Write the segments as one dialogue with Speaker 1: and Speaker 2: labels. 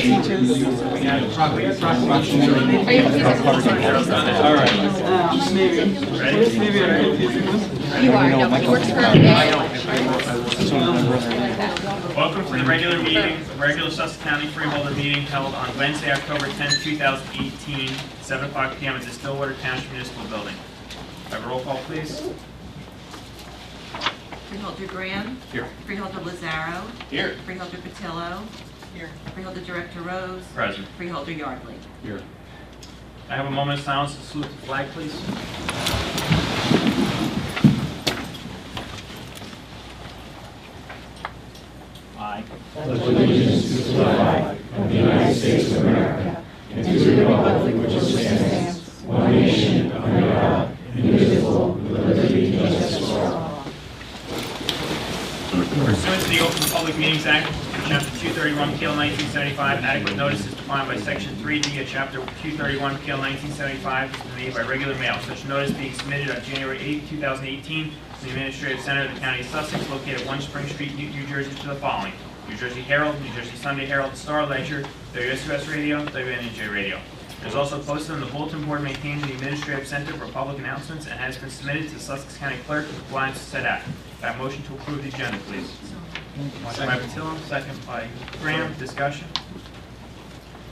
Speaker 1: All right. Maybe I'm confusing this.
Speaker 2: You are. No, he works for
Speaker 3: Welcome to the regular meeting, regular Sussex County Freeholder meeting held on Wednesday, October 10, 2018, 7 o'clock p.m. at the Stillwater Township Municipal Building. Have a roll call, please.
Speaker 4: Freeholder Graham.
Speaker 3: Here.
Speaker 4: Freeholder Lazaro.
Speaker 3: Here.
Speaker 4: Freeholder Patillo. Here. Freeholder Director Rose.
Speaker 3: Present.
Speaker 4: Freeholder Yardley.
Speaker 3: Here. I have a moment of silence to salute the flag, please. I
Speaker 5: pledge allegiance to the flag of the United States of America and to the republic which stands, one nation, under God, indivisible, with liberty and justice for all.
Speaker 3: Pursuant to the Open Public Meetings Act, Chapter 231, PL 1975, adequate notice is defined by Section 3D of Chapter 231, PL 1975, is made by regular mail. Such notice being submitted on January 8, 2018, to the Administrative Center of the County of Sussex, located at 1 Spring Street, New Jersey, to the following: New Jersey Herald, New Jersey Sunday Herald, Star Ledger, WSUS Radio, WNJ Radio. It is also posted on the bulletin board maintained in the Administrative Center for public announcements and has been submitted to the Sussex County Clerk in compliance with said act. Can I have a motion to approve the agenda, please? Motion by Patillo, second by Graham. Discussion.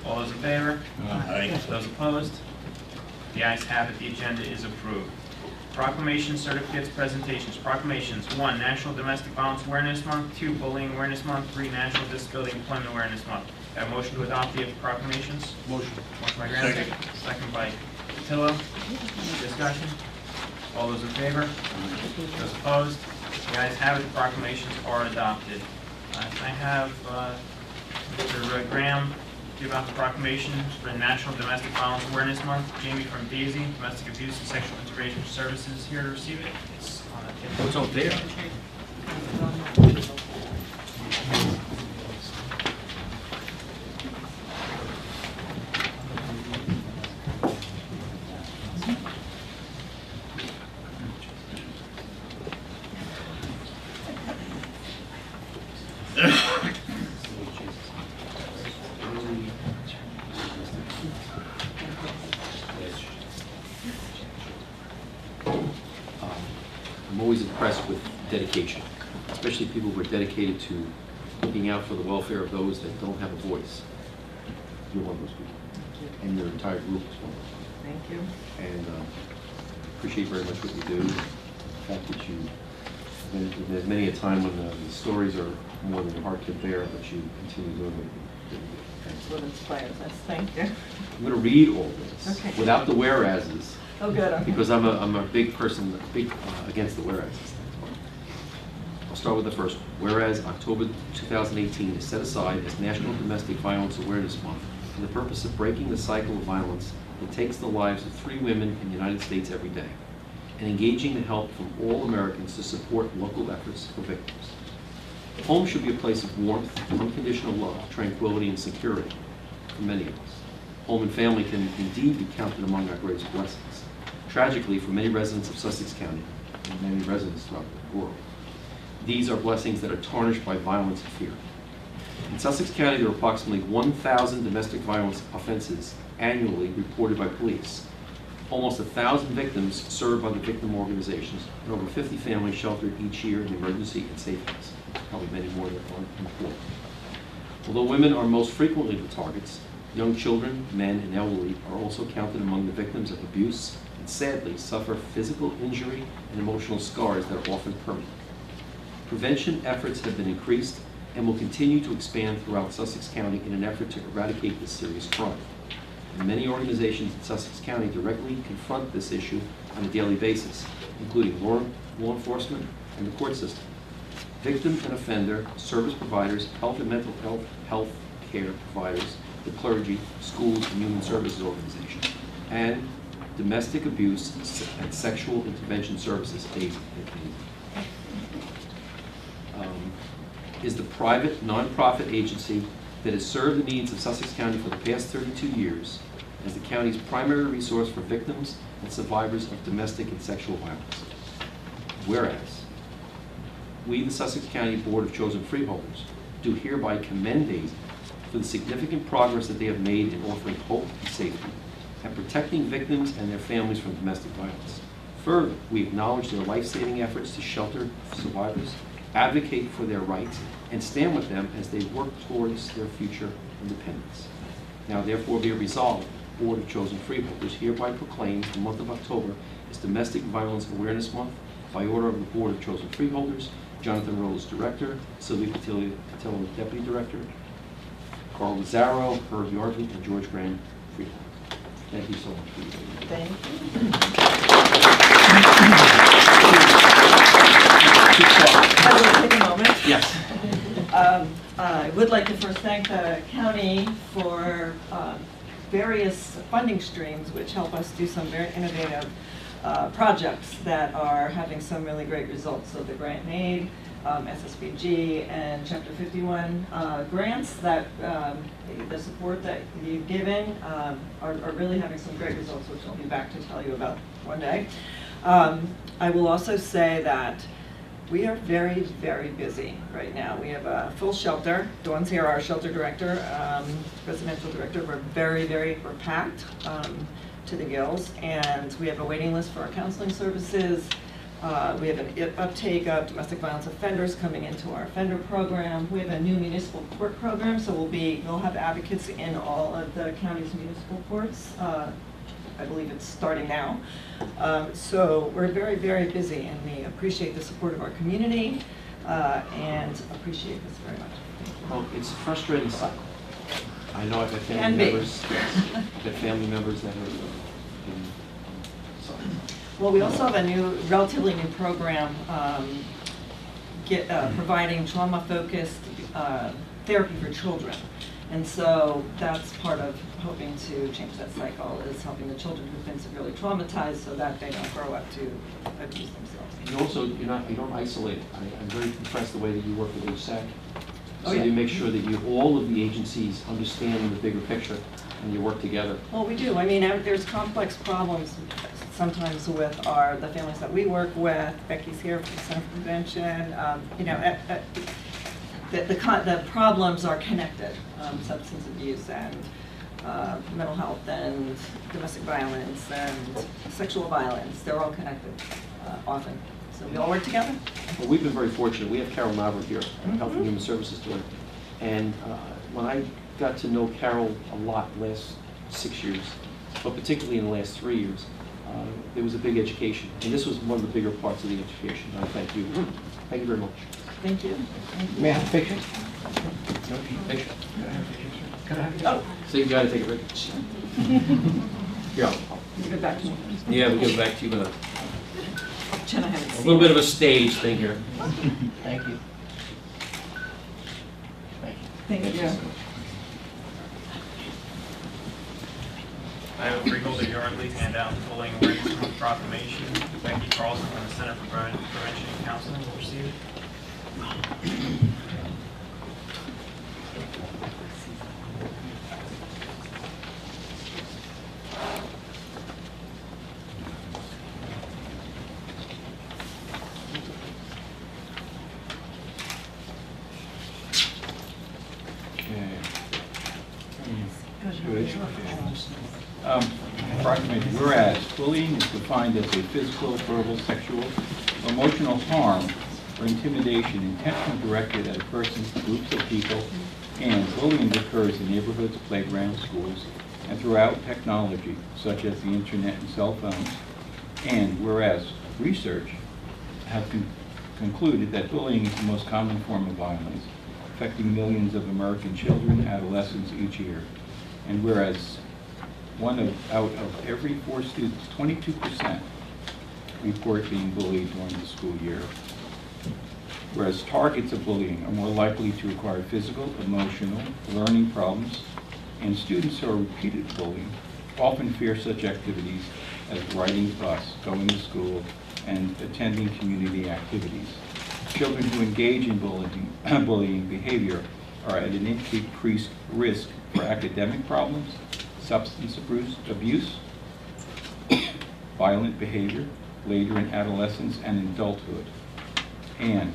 Speaker 3: All those in favor? Aye. Those opposed? The ayes have it. The agenda is approved. Proclamations, certificates, presentations. Proclamations: 1. National Domestic Violence Awareness Month. 2. Bullying Awareness Month. 3. National Disability Employment Awareness Month. I have a motion to adopt the proclamations. Motion. Motion by Graham. Second by Patillo. Discussion. All those in favor? Those opposed? The ayes have it. The proclamations are adopted. I have Mr. Graham give out the proclamation for National Domestic Violence Awareness Month. Jamie from Daisy, Domestic Abuse and Sexual Intervention Services, here to receive it. It's on the table.
Speaker 1: What's up there?
Speaker 6: I'm always impressed with dedication, especially people who are dedicated to looking out for the welfare of those that don't have a voice. You're one of those people, and your entire group is one.
Speaker 4: Thank you.
Speaker 6: And appreciate very much what you do. The fact that there's many a time when the stories are more than your heart can bear, but you continue doing what you do.
Speaker 4: That's what inspires us. Thank you.
Speaker 6: I'm going to read all this
Speaker 4: Okay.
Speaker 6: without the whereases.
Speaker 4: Oh, good. Okay.
Speaker 6: Because I'm a big person, against the whereas. I'll start with the first one. Whereas October 2018 is set aside as National Domestic Violence Awareness Month for the purpose of breaking the cycle of violence that takes the lives of 3 women in the United States every day, and engaging the help from all Americans to support local efforts for victims. Home should be a place of warmth, unconditional love, tranquility, and security for many of us. Home and family can indeed be counted among our greatest blessings. Tragically, for many residents of Sussex County, and many residents throughout the world, these are blessings that are tarnished by violence and fear. In Sussex County, there are approximately 1,000 domestic violence offenses annually reported by police. Almost 1,000 victims served by the victim organizations, and over 50 families sheltered each year in emergency and safe house. Probably many more that aren't reported. Although women are most frequently the targets, young children, men, and elderly are also counted among the victims of abuse and sadly suffer physical injury and emotional scars that are often permanent. Prevention efforts have been increased and will continue to expand throughout Sussex County in an effort to eradicate this serious crime. And many organizations in Sussex County directly confront this issue on a daily basis, including law enforcement and the court system, victim and offender, service providers, health and mental health care providers, the clergy, schools, and human services organizations, and domestic abuse and sexual intervention services, DAISY. Is the private nonprofit agency that has served the needs of Sussex County for the past 32 years as the county's primary resource for victims and survivors of domestic and sexual violence. Whereas, we, the Sussex County Board of Chosen Freeholders, do hereby commend DAISY for the significant progress that they have made in offering hope and safety, and protecting victims and their families from domestic violence. Further, we acknowledge their life-saving efforts to shelter survivors, advocate for their rights, and stand with them as they work towards their future independence. Now therefore be it resolved, the Board of Chosen Freeholders hereby proclaims the month of October as Domestic Violence Awareness Month by order of the Board of Chosen Freeholders. Jonathan Rose, Director; Sylvia Patillo, Deputy Director; Carl Lazzaro, Herb Yardley, and George Graham, Freeholder. Thank you so much for your time.
Speaker 4: Thank you. I will take a moment.
Speaker 6: Yes.
Speaker 4: I would like to first thank the county for various funding streams which help us do some very innovative projects that are having some really great results. So the grant aid, SSBG, and Chapter 51 grants that the support that you've given are really having some great results, which I'll be back to tell you about one day. I will also say that we are very, very busy right now. We have a full shelter. Dawn's here, our shelter director, residential director. We're packed to the gills, and we have a waiting list for our counseling services. We have an uptake of domestic violence offenders coming into our offender program. We have a new municipal court program, so we'll have advocates in all of the county's municipal courts. I believe it's starting now. So we're very, very busy, and we appreciate the support of our community and appreciate this very much. Thank you.
Speaker 6: Well, it's a frustrating cycle. I know I've had
Speaker 4: Can
Speaker 6: family
Speaker 4: be.
Speaker 6: members, I've had family members that have been sorry.
Speaker 4: Well, we also have a new, relatively new program providing trauma-focused therapy for children. And so that's part of hoping to change that cycle, is helping the children who've been severely traumatized so that they don't grow up to abuse themselves.
Speaker 6: And also, you don't isolate. I'm very impressed the way that you work with HSAC.
Speaker 4: Oh,
Speaker 6: So
Speaker 4: yeah.
Speaker 6: you make sure that all of the agencies understand the bigger picture and you work together.
Speaker 4: Well, we do. I mean, there's complex problems sometimes with the families that we work with. Becky's here from Center for Prevention. The problems are connected. Substance abuse and mental health and domestic violence and sexual violence. They're all connected often. So we all work together.
Speaker 6: Well, we've been very fortunate. We have Carol Maverick here, Health and Human Services Director. And when I got to know Carol a lot the last 6 years, but particularly in the last 3 years, there was a big education. And this was one of the bigger parts of the education. I thank you. Thank you very much.
Speaker 4: Thank you.
Speaker 5: May I have a picture?
Speaker 6: Picture.
Speaker 4: Oh,
Speaker 6: So you got to take a break. Yeah.
Speaker 4: you go back to me.
Speaker 6: Yeah, we'll give back to you in
Speaker 4: Jen, I haven't
Speaker 6: a
Speaker 4: seen
Speaker 6: little bit
Speaker 4: it.
Speaker 6: of a stage thing here.
Speaker 5: Thank you.
Speaker 4: Thank you.
Speaker 3: I have a Freeholder Yardley handout Bullying Awareness Month proclamation. Becky Carlson from the Center for Prevention and Counseling will receive it.
Speaker 7: Proclamation. Whereas bullying is defined as a physical, verbal, sexual, or emotional harm or intimidation intentionally directed at a person, groups of people, and bullying occurs in neighborhoods, playgrounds, schools, and throughout technology, such as the internet and cell phones. And whereas research have concluded that bullying is the most common form of violence, affecting millions of American children and adolescents each year. And whereas out of every 4 students, 22% report being bullied during the school year. Whereas targets of bullying are more likely to acquire physical, emotional, learning problems, and students who are repeated bullying often fear such activities as riding bus, going to school, and attending community activities. Children who engage in bullying behavior are at an increased risk for academic problems, substance abuse, violent behavior later in adolescence and adulthood. And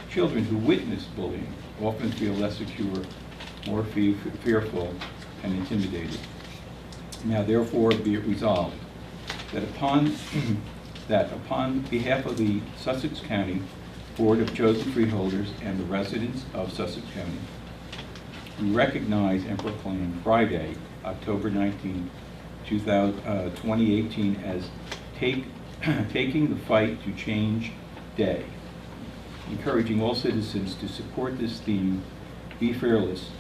Speaker 7: children who witness bullying often feel less secure more fearful and intimidated. Now therefore be it resolved that upon behalf of the Sussex County Board of Chosen Freeholders and the residents of Sussex County, we recognize and proclaim Friday, October 19, 2018 as Taking the Fight to Change Day, encouraging all citizens to support this theme, be fearless,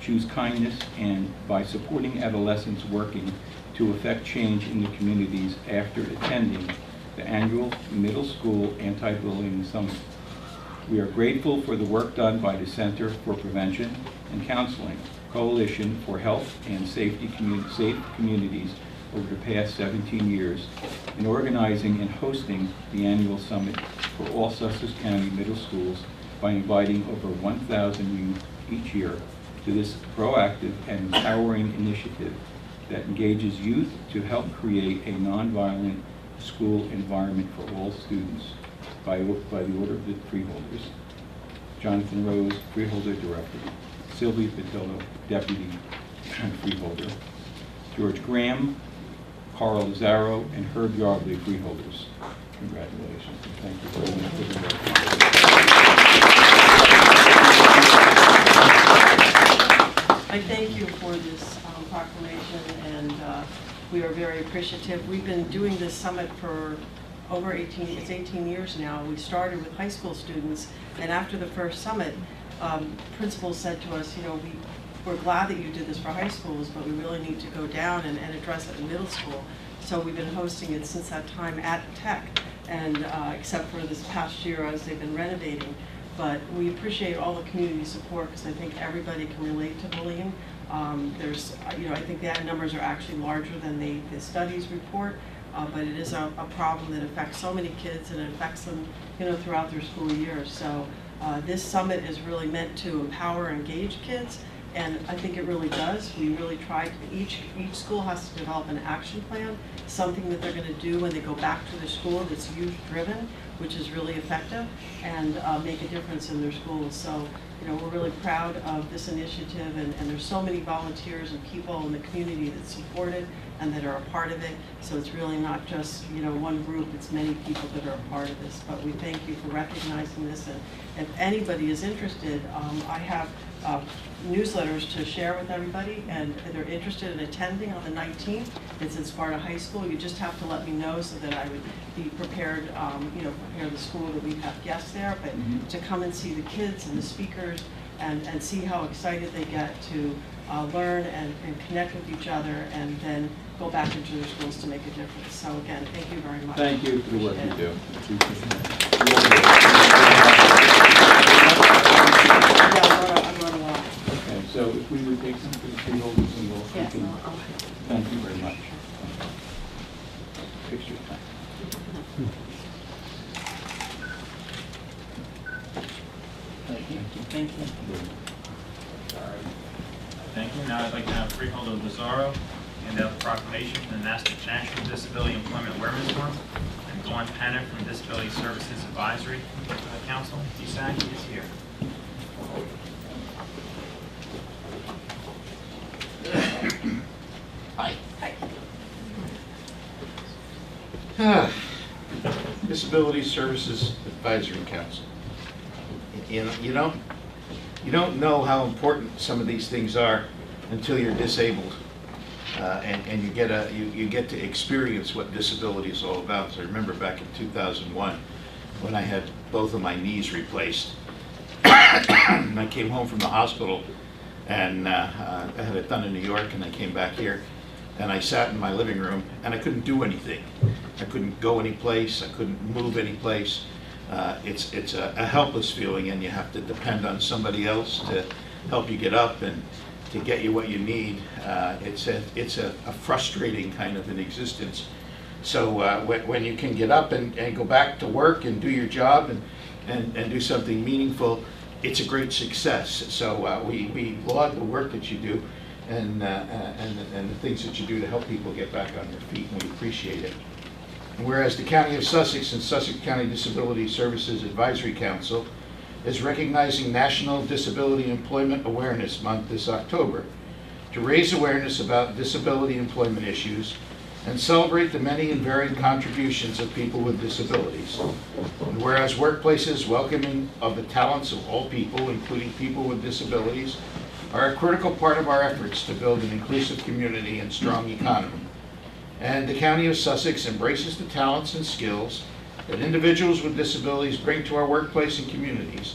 Speaker 7: choose kindness, and by supporting adolescents working to effect change in the communities after attending the annual Middle School Anti-Bullying Summit. We are grateful for the work done by the Center for Prevention and Counseling, Coalition for Health and Safe Communities over the past 17 years in organizing and hosting the annual summit for all Sussex County middle schools by inviting over 1,000 youth each year to this proactive and empowering initiative that engages youth to help create a nonviolent school environment for all students by the order of the Freeholders. Jonathan Rose, Freeholder Director. Sylvia Patillo, Deputy Freeholder. George Graham, Carl Lazaro, and Herb Yardley, Freeholders. Congratulations, and thank you very much for the work.
Speaker 4: I thank you for this proclamation, and we are very appreciative. We've been doing this summit for over 18 years now. We started with high school students, and after the first summit, principals said to us, you know, we're glad that you did this for high schools, but we really need to go down and address it in middle school. So we've been hosting it since that time at Tech, and except for this past year as they've been renovating. But we appreciate all the community support because I think everybody can relate to bullying. There's, you know, I think the numbers are actually larger than the studies report, but it is a problem that affects so many kids and it affects them, you know, throughout their school years. So this summit is really meant to empower and engage kids, and I think it really does. We really try to, each school has to develop an action plan, something that they're going to do when they go back to their school that's youth-driven, which is really effective, and make a difference in their schools. So, you know, we're really proud of this initiative, and there's so many volunteers and people in the community that support it and that are a part of it. So it's really not just, you know, one group, it's many people that are a part of this. But we thank you for recognizing this, and if anybody is interested, I have newsletters to share with everybody, and if they're interested in attending on the 19th. It's in Sparta High School. You just have to let me know so that I would be prepared, you know, prepare the school that we have guests there, but to come and see the kids and the speakers and see how excited they get to learn and connect with each other, and then go back into their schools to make a difference. So again, thank you very much.
Speaker 7: Thank you for the work you do. Okay, so if we would take some for the Freeholders and we'll continue. Thank you very much. Picture time.
Speaker 3: Thank you. Thank you. Thank you. Now I'd like to have Freeholder Lazaro hand out the proclamation from the National Disability Employment Awareness Month, and Dawn Penner from Disability Services Advisory Council, DSAC, is here.
Speaker 8: Hi. Hi. Disability Services Advisory Council. You don't know how important some of these things are until you're disabled, and you get to experience what disability is all about. So I remember back in 2001 when I had both of my knees replaced. And I came home from the hospital, and I had it done in New York, and I came back here, and I sat in my living room, and I couldn't do anything. I couldn't go any place. I couldn't move any place. It's a helpless feeling, and you have to depend on somebody else to help you get up and to get you what you need. It's a frustrating kind of an existence. So when you can get up and go back to work and do your job and do something meaningful, it's a great success. So we laud the work that you do and the things that you do to help people get back on their feet, and we appreciate it. And whereas the County of Sussex and Sussex County Disability Services Advisory Council is recognizing National Disability Employment Awareness Month this October to raise awareness about disability employment issues and celebrate the many and varied contributions of people with disabilities. And whereas workplaces welcoming of the talents of all people, including people with disabilities, are a critical part of our efforts to build an inclusive community and strong economy. And the County of Sussex embraces the talents and skills that individuals with disabilities bring to our workplace and communities,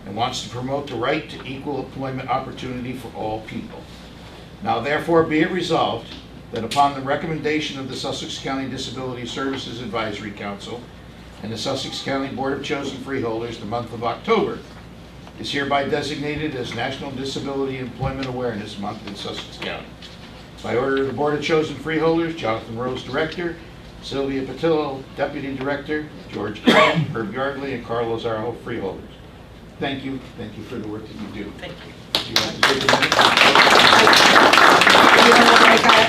Speaker 8: and wants to promote the right to equal employment opportunity for all people. Now therefore be it resolved that upon the recommendation of the Sussex County Disability Services Advisory Council and the Sussex County Board of Chosen Freeholders, the month of October is hereby designated as National Disability Employment Awareness Month in Sussex County. By order of the Board of Chosen Freeholders, Jonathan Rose, Director, Sylvia Patillo, Deputy Director, George Graham, Herb Yardley, and Carlos Arjo, Freeholders. Thank you for the work that you do.
Speaker 4: Thank you.
Speaker 8: You want to take a minute?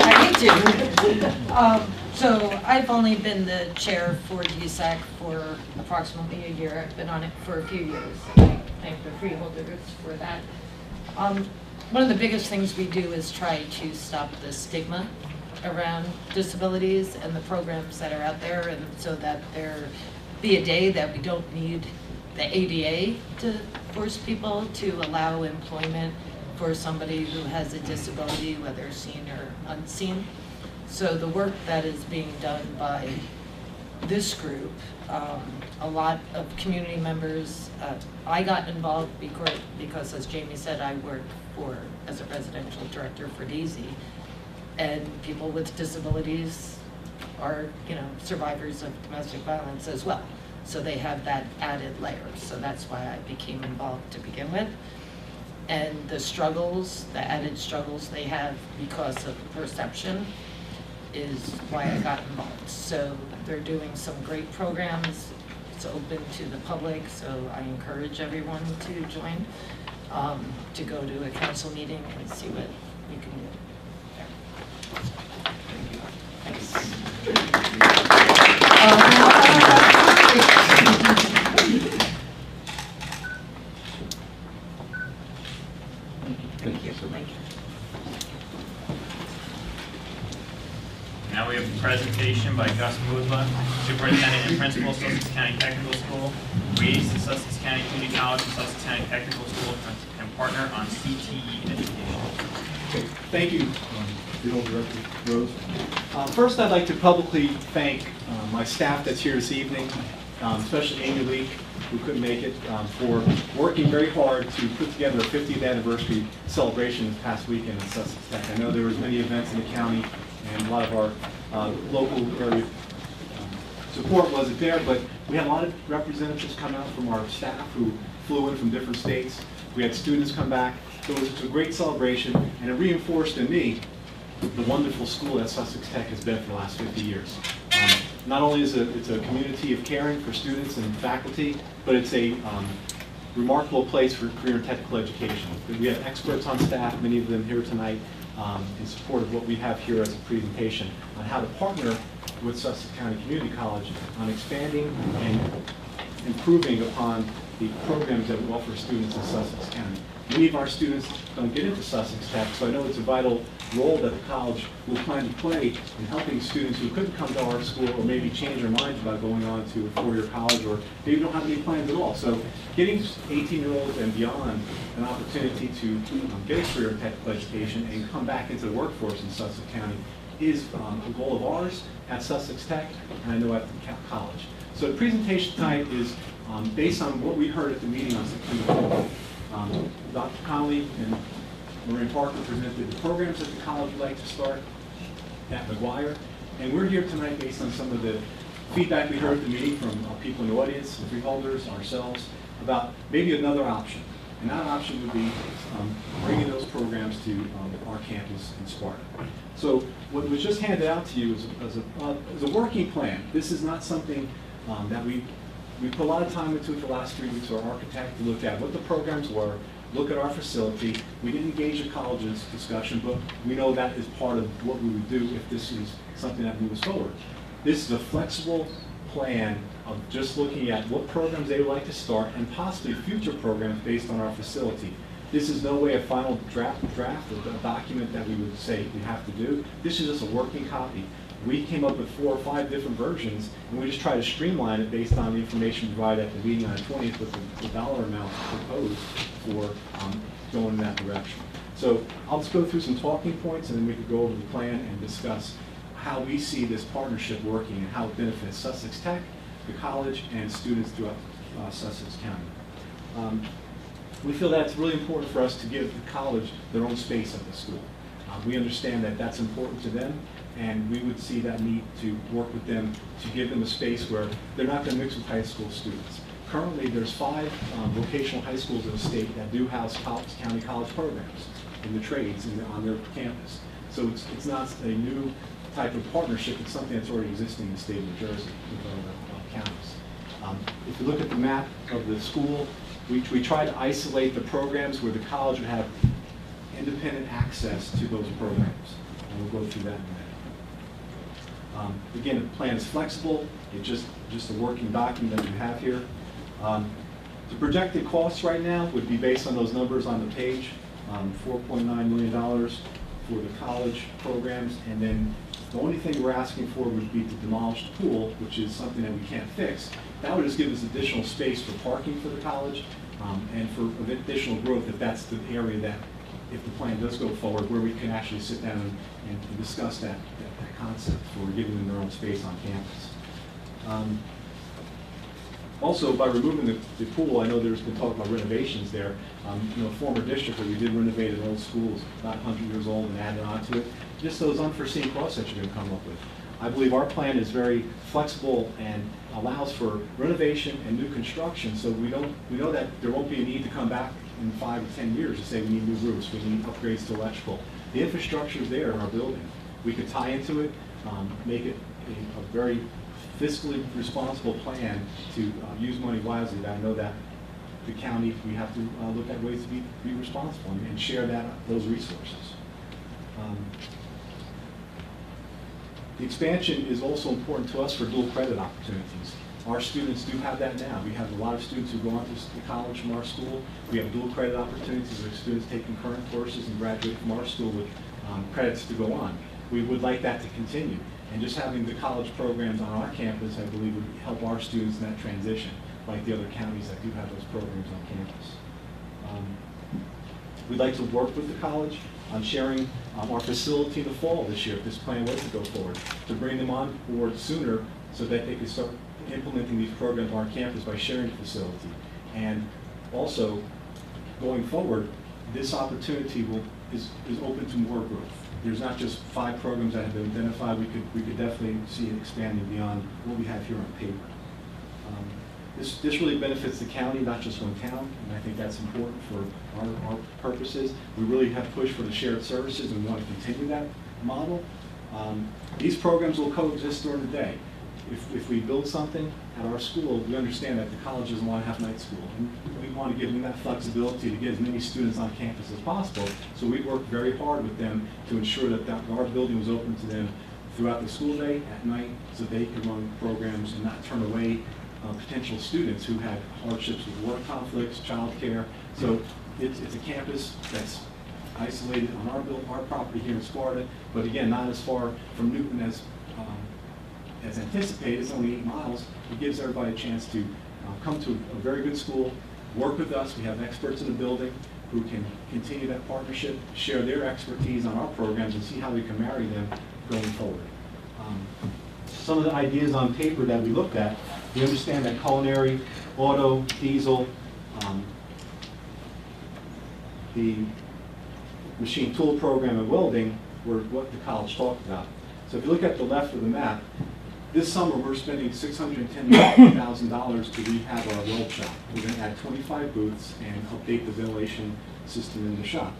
Speaker 9: I need to. So I've only been the chair for DSAC for approximately a year. I've been on it for a few years. I thank the freeholders for that. One of the biggest things we do is try to stop the stigma around disabilities and the programs that are out there, and so that there be a day that we don't need the ADA to force people to allow employment for somebody who has a disability, whether seen or unseen. So the work that is being done by this group, a lot of community members, I got involved because as Jamie said, I work as a residential director for DZ, and people with disabilities are, survivors of domestic violence as well. So they have that added layer. So that's why I became involved to begin with. And the struggles, the added struggles they have because of perception is why I got involved. So they're doing some great programs. It's open to the public, so I encourage everyone to join, to go to a council meeting and see what we can do.
Speaker 4: Thank you.
Speaker 3: Now we have a presentation by Gus Muzla, Superintendent and Principal, Sussex County Technical School, reads the Sussex County Community College and Sussex County Technical School, and partner on CTE education.
Speaker 10: Thank you, Freeholder Director Rose. First, I'd like to publicly thank my staff that's here this evening, especially Amy Lee, who couldn't make it, for working very hard to put together a 50th anniversary celebration this past weekend in Sussex Tech. I know there was many events in the county, and a lot of our local area support wasn't there, but we had a lot of representatives come out from our staff who flew in from different states. We had students come back. So it was a great celebration, and it reinforced in me the wonderful school that Sussex Tech has been for the last 50 years. Not only is it's a community of caring for students and faculty, but it's a remarkable place for career and technical education. We have experts on staff, many of them here tonight, in support of what we have here as a presentation on how to partner with Sussex County Community College on expanding and improving upon the programs that we offer students in Sussex County. Many of our students don't get into Sussex Tech, so I know it's a vital role that the college will plan to play in helping students who couldn't come to our school or maybe change their minds about going on to a four-year college or maybe don't have any plans at all. So getting 18-year-olds and beyond an opportunity to get a career in technical education and come back into the workforce in Sussex County is a goal of ours at Sussex Tech, and I know at the college. So the presentation tonight is based on what we heard at the meeting on September 4th. Dr. Connolly and Maureen Parker presented the programs that the college would like to start at McGuire. And we're here tonight based on some of the feedback we heard at the meeting from people in the audience, the freeholders, ourselves, about maybe another option. And that option would be bringing those programs to our campus in Sparta. So what was just handed out to you is a working plan. This is not something that we put a lot of time into it the last 3 weeks. Our architect looked at what the programs were, look at our facility. We didn't engage the college's discussion, but we know that is part of what we would do if this is something that moves forward. This is a flexible plan of just looking at what programs they would like to start and possibly future programs based on our facility. This is no way a final draft or a document that we would say we have to do. This is just a working copy. We came up with 4 or 5 different versions, and we just try to streamline it based on the information provided at the meeting on the 20th with the dollar amount proposed for going in that direction. So I'll just go through some talking points, and then we could go over the plan and discuss how we see this partnership working and how it benefits Sussex Tech, the college, and students throughout Sussex County. We feel that it's really important for us to give the college their own space at the school. We understand that that's important to them, and we would see that need to work with them to give them a space where they're not going to mix with high school students. Currently, there's 5 vocational high schools in the state that do house county college programs in the trades on their campus. So it's not a new type of partnership, it's something that's already existing in the state of New Jersey with other counties. If you look at the map of the school, we try to isolate the programs where the college would have independent access to those programs. And we'll go through that in a minute. Again, the plan is flexible. It's just a working document that we have here. The projected costs right now would be based on those numbers on the page, $4.9 million for the college programs, and then the only thing we're asking for would be to demolish the pool, which is something that we can't fix. That would just give us additional space for parking for the college and for additional growth if that's the area that, if the plan does go forward, where we can actually sit down and discuss that concept for giving them their own space on campus. Also, by removing the pool, I know there's been talk about renovations there. Former district where we did renovate an old school, is about 100 years old, and added on to it. Just those unforeseen costs that you're going to come up with. I believe our plan is very flexible and allows for renovation and new construction, so we know that there won't be a need to come back in 5 or 10 years to say we need new roofs, we need upgrades to electrical. The infrastructure is there in our building. We could tie into it, make it a very fiscally responsible plan to use money wisely. But I know that the county, we have to look at ways to be responsible and share those resources. The expansion is also important to us for dual credit opportunities. Our students do have that now. We have a lot of students who go on to college from our school. We have dual credit opportunities where students take concurrent courses and graduate from our school with credits to go on. We would like that to continue. And just having the college programs on our campus, I believe, would help our students in that transition, like the other counties that do have those programs on campus. We'd like to work with the college on sharing our facility in the fall this year, if this plan was to go forward, to bring them on board sooner so that they could start implementing these programs on our campus by sharing the facility. And also, going forward, this opportunity is open to more growth. There's not just 5 programs that have been identified. We could definitely see it expanding beyond what we have here on paper. This really benefits the county, not just one town, and I think that's important for our purposes. We really have pushed for the shared services, and we want to continue that model. These programs will coexist during the day. If we build something at our school, we understand that the college doesn't want to have night school. And we want to give them that flexibility to get as many students on campus as possible. So we worked very hard with them to ensure that our building was open to them throughout the school day, at night, so they could run programs and not turn away potential students who had hardships with work conflicts, childcare. So it's a campus that's isolated on our property here in Sparta, but again, not as far from Newton as anticipated. It's only 8 miles. It gives everybody a chance to come to a very good school, work with us. We have experts in the building who can continue that partnership, share their expertise on our programs, and see how we can marry them going forward. Some of the ideas on paper that we looked at, we understand that culinary, auto, diesel, the machine tool program, and welding were what the college talked about. So if you look at the left of the map, this summer we're spending $610,000 to rehab our weld shop. We're going to add 25 booths and update the ventilation system in the shop.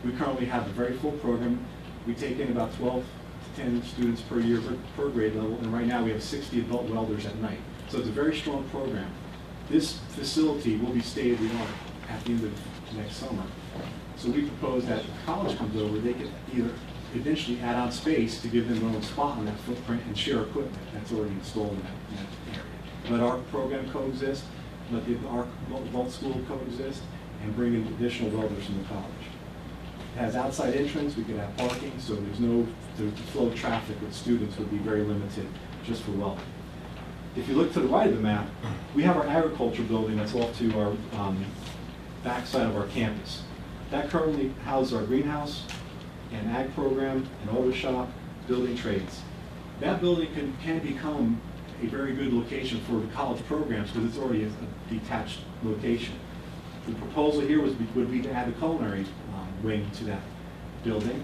Speaker 10: We currently have a very full program. We take in about 12 to 10 students per year per grade level, and right now we have 60 adult welders at night. So it's a very strong program. This facility will be state-of-the-art at the end of next summer. So we propose that if the college comes over, they could either eventually add on space to give them their own spot on that footprint and share equipment that's already installed in that area. Let our program coexist, let the our adult school coexist, and bring in additional welders from the college. It has outside entrance, we could have parking, so there's no, the flow of traffic with students would be very limited just for welding. If you look to the right of the map, we have our agriculture building that's off to our backside of our campus. That currently houses our greenhouse, an ag program, an auto shop, building trades. That building can become a very good location for the college programs because it's already a detached location. The proposal here would be to add a culinary wing to that building.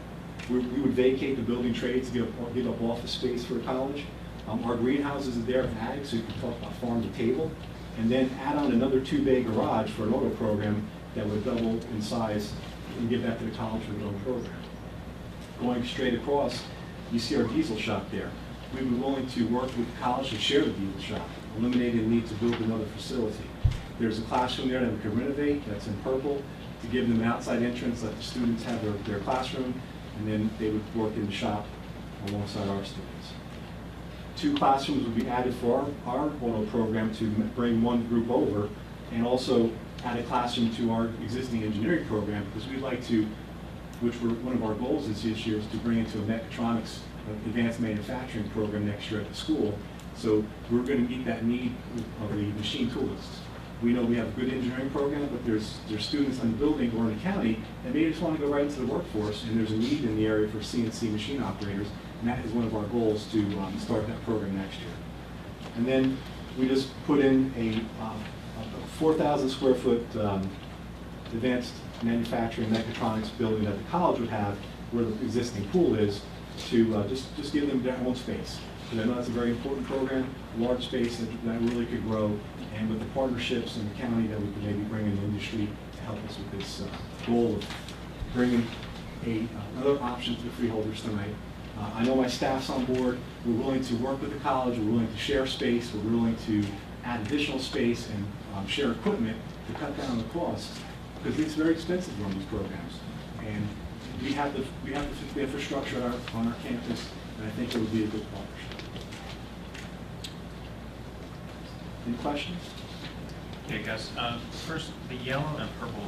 Speaker 10: We would vacate the building trades to give up office space for a college. Our greenhouses are there for ag, so you can talk about farm to table, and then add on another 2-bay garage for an auto program that would double in size and give that to the college for their own program. Going straight across, you see our diesel shop there. We were willing to work with the college to share the diesel shop, eliminating the need to build another facility. There's a classroom there that we could renovate, that's in purple, to give them an outside entrance, let the students have their classroom, and then they would work in the shop alongside our students. 2 classrooms would be added for our auto program to bring one group over, and also add a classroom to our existing engineering program, because we'd like to, one of our goals this year is to bring into a mechatronics advanced manufacturing program next year at the school. So we're going to meet that need of the machine toolists. We know we have a good engineering program, but there's students in the building or in the county that may just want to go right into the workforce, and there's a need in the area for CNC machine operators, and that is one of our goals to start that program next year. And then we just put in a 4,000 square foot advanced manufacturing mechatronics building that the college would have where the existing pool is, to just give them their own space. And I know that's a very important program, large space that really could grow, and with the partnerships in the county that we could maybe bring in the industry to help us with this goal of bringing another option to the freeholders tonight. I know my staff's on board. We're willing to work with the college. We're willing to share space. We're willing to add additional space and share equipment to cut down on the costs, because it's very expensive to run these programs. And we have the infrastructure on our campus, and I think it would be a good partnership. Any questions?
Speaker 3: Okay, Gus. First, the yellow and purple,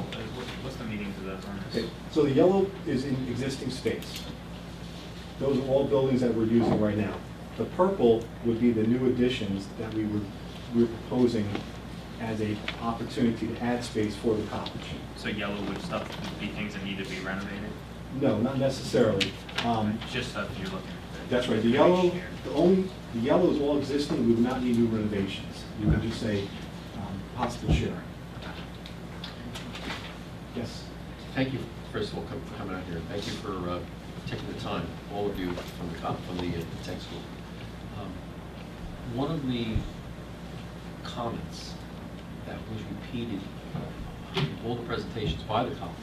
Speaker 3: what's the meaning to those on this?
Speaker 10: Okay, so the yellow is in existing space. Those are all buildings that we're using right now. The purple would be the new additions that we're proposing as an opportunity to add space for the college.
Speaker 3: So yellow would be things that need to be renovated?
Speaker 10: No, not necessarily.
Speaker 3: It's just stuff you're looking at.
Speaker 10: That's right. The yellow is all existing. We would not need new renovations. You could just say possible sharing. Yes.
Speaker 6: Thank you, first of all, for coming out here. Thank you for taking the time, all of you from the tech school. One of the comments that was repeated in all the presentations by the college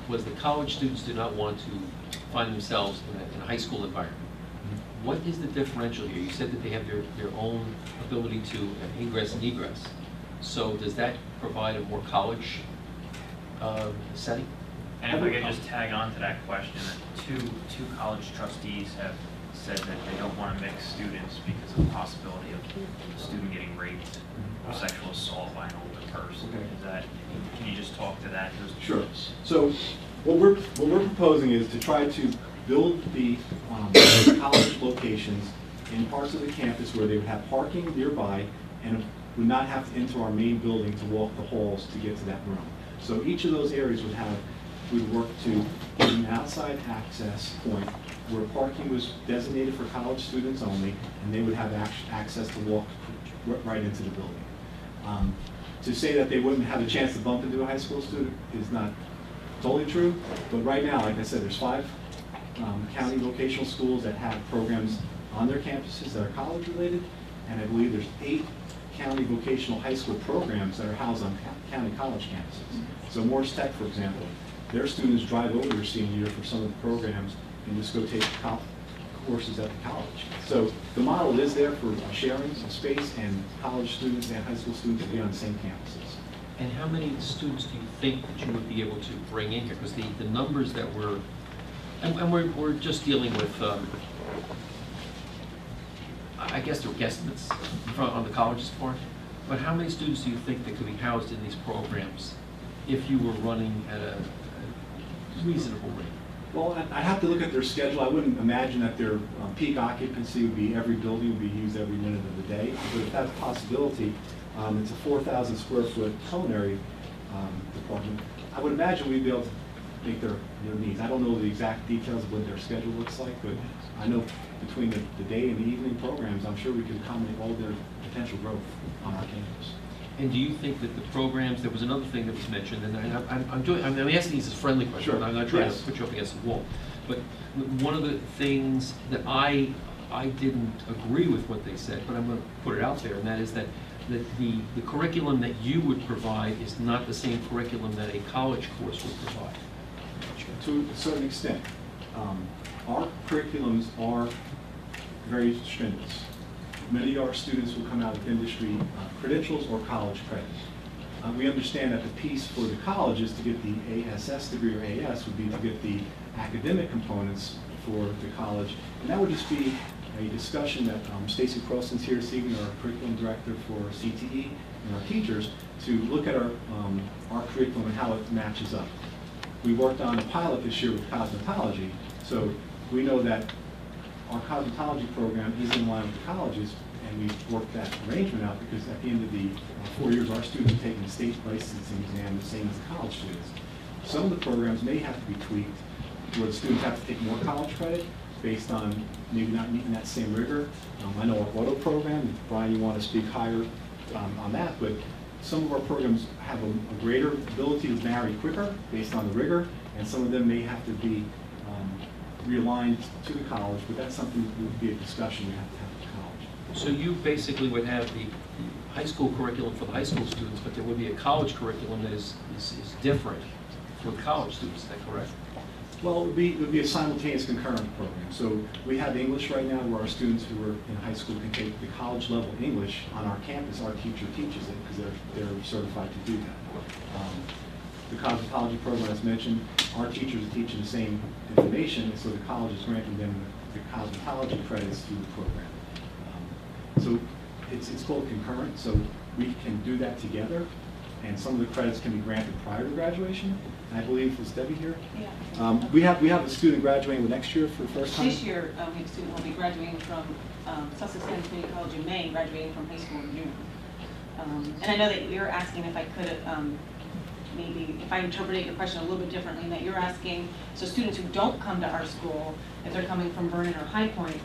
Speaker 6: was that college students do not want to find themselves in a high school environment. What is the differential here? You said that they have their own ability to ingress and egress. So does that provide a more college setting?
Speaker 3: And if I could just tag on to that question, two college trustees have said that they don't want to mix students because of the possibility of a student getting raped or sexual assault by an older person.
Speaker 10: Okay.
Speaker 3: Can you just talk to that?
Speaker 10: Sure. So what we're proposing is to try to build the college locations in parts of the campus where they would have parking nearby and would not have to enter our main building to walk the halls to get to that room. So each of those areas we'd work to get an outside access point where parking was designated for college students only, and they would have access to walk right into the building. To say that they wouldn't have a chance to bump into a high school student is not totally true, but right now, like I said, there's 5 county vocational schools that have programs on their campuses that are college related, and I believe there's 8 county vocational high school programs that are housed on county college campuses. So Morris Tech, for example, their students drive over their senior year for some of the programs and just go take courses at the college. So the model is there for sharing of space, and college students and high school students will be on the same campuses.
Speaker 6: And how many students do you think that you would be able to bring in here? Because the numbers that were And we're just dealing with, I guess they're guesstimates on the college's part, but how many students do you think that could be housed in these programs if you were running at a reasonable rate?
Speaker 10: Well, I'd have to look at their schedule. I wouldn't imagine that their peak occupancy would be every building would be used every minute of the day. But if that's a possibility, it's a 4,000 square foot culinary department. I would imagine we'd be able to make their needs. I don't know the exact details of what their schedule looks like, but I know between the day and the evening programs, I'm sure we could accommodate all their potential growth on our campus.
Speaker 6: And do you think that the programs, there was another thing that was mentioned, and I'm asking these as friendly questions,
Speaker 10: Sure.
Speaker 6: I'm not trying
Speaker 10: Yes.
Speaker 6: to put you up against the wall, but one of the things that I didn't agree with what they said, but I'm going to put it out there, and that is that the curriculum that you would provide is not the same curriculum that a college course would provide.
Speaker 10: To a certain extent, our curriculums are very strenuous. Many of our students will come out with industry credentials or college credits. We understand that the piece for the colleges to get the ASS degree or AS would be to get the academic components for the college, and that would just be a discussion that Stacy Crossan's here this evening, our curriculum director for CTE, and our teachers, to look at our curriculum and how it matches up. We worked on a pilot this year with cosmetology, so we know that our cosmetology program is in line with the colleges, and we worked that arrangement out because at the end of the 4 years, our students are taking the state licensing exam the same as the college students. Some of the programs may have to be tweaked where the students have to take more college credit based on maybe not meeting that same rigor. I know our auto program, Brian, you want to speak higher on that, but some of our programs have a greater ability to marry quicker based on the rigor, and some of them may have to be realigned to the college, but that's something that would be a discussion we have to have with the college.
Speaker 6: So you basically would have the high school curriculum for the high school students, but there would be a college curriculum that is different for the college students, is that correct?
Speaker 10: Well, it would be a simultaneous concurrent program. So we have English right now where our students who are in high school can take the college level English on our campus. Our teacher teaches it because they're certified to do that. The cosmetology program, as mentioned, our teachers are teaching the same information, and so the college is granting them the cosmetology credits through the program. So it's called concurrent, so we can do that together, and some of the credits can be granted prior to graduation. And I believe, is Debbie here?
Speaker 2: Yeah.
Speaker 10: We have a student graduating next year for the first time.
Speaker 2: This year, we have a student will be graduating from Sussex Community College in May, graduating from high school in June. And I know that you're asking if I could maybe, if I interpreted your question a little bit differently, that you're asking, so students who don't come to our school, if they're coming from Vernon or High Point,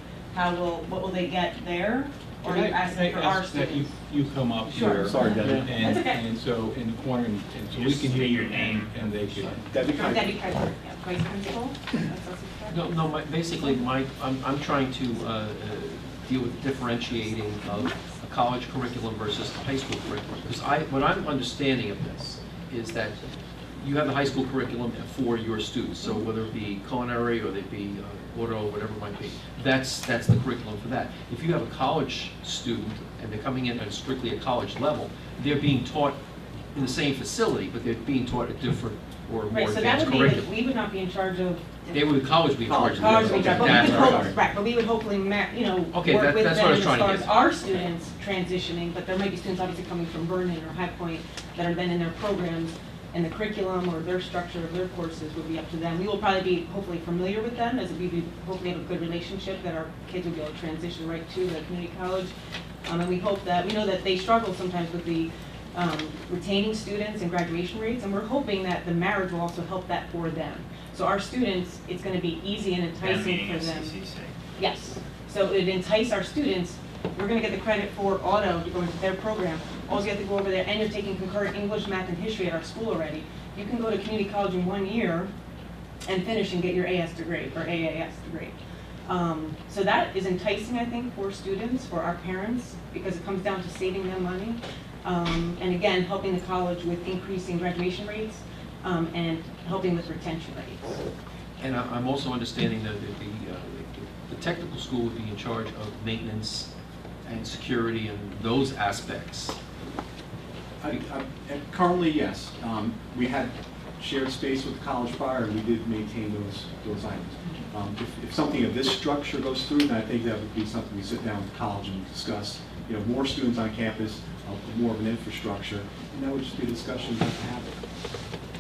Speaker 2: what will they get there? Or are you asking for our students?
Speaker 7: You come up
Speaker 2: Sure.
Speaker 7: here.
Speaker 10: Sorry, Debbie.
Speaker 2: That's okay.
Speaker 7: And so in the corner, and so we can hear your name, and they can.
Speaker 10: Debbie,
Speaker 2: From Debbie Kaiser, yeah, vice principal. That's Sussex, correct?
Speaker 6: No, basically, I'm trying to deal with differentiating of a college curriculum versus the high school curriculum. Because what I'm understanding of this is that you have the high school curriculum for your students, so whether it be culinary or they be auto, whatever it might be, that's the curriculum for that. If you have a college student and they're coming in at strictly a college level, they're being taught in the same facility, but they're being taught a different or more
Speaker 2: Right, so that
Speaker 6: advanced
Speaker 2: would be,
Speaker 6: curriculum.
Speaker 2: we would not be in charge of.
Speaker 6: They would college be in charge of that.
Speaker 2: College, but we
Speaker 6: That's
Speaker 2: would
Speaker 6: right.
Speaker 2: hope, right, but we would hopefully,
Speaker 6: Okay,
Speaker 2: work with
Speaker 6: that's
Speaker 2: them
Speaker 6: what I was
Speaker 2: as
Speaker 6: trying to
Speaker 2: far
Speaker 6: get
Speaker 2: as
Speaker 6: to.
Speaker 2: our students transitioning, but there might be students obviously coming from Vernon or High Point that are then in their programs, and the curriculum or their structure of their courses would be up to them. We will probably be hopefully familiar with them, as we hopefully have a good relationship, that our kids will be able to transition right to the community college. And we hope that, we know that they struggle sometimes with the retaining students and graduation rates, and we're hoping that the marriage will also help that for them. So our students, it's going to be easy and enticing for them. Yes, so it entice our students. We're going to get the credit for auto to go into their program. All you have to go over there, and you're taking concurrent English, math, and history at our school already. You can go to community college in 1 year and finish and get your AS degree or AAS degree. So that is enticing, I think, for students, for our parents, because it comes down to saving them money. And again, helping the college with increasing graduation rates and helping with retention rates.
Speaker 6: And I'm also understanding that the technical school would be in charge of maintenance and security and those aspects.
Speaker 10: Currently, yes. We had shared space with the college prior, and we did maintain those items. If something of this structure goes through, then I think that would be something we sit down with the college and discuss. More students on campus, more of an infrastructure, and that would just be a discussion we have to have.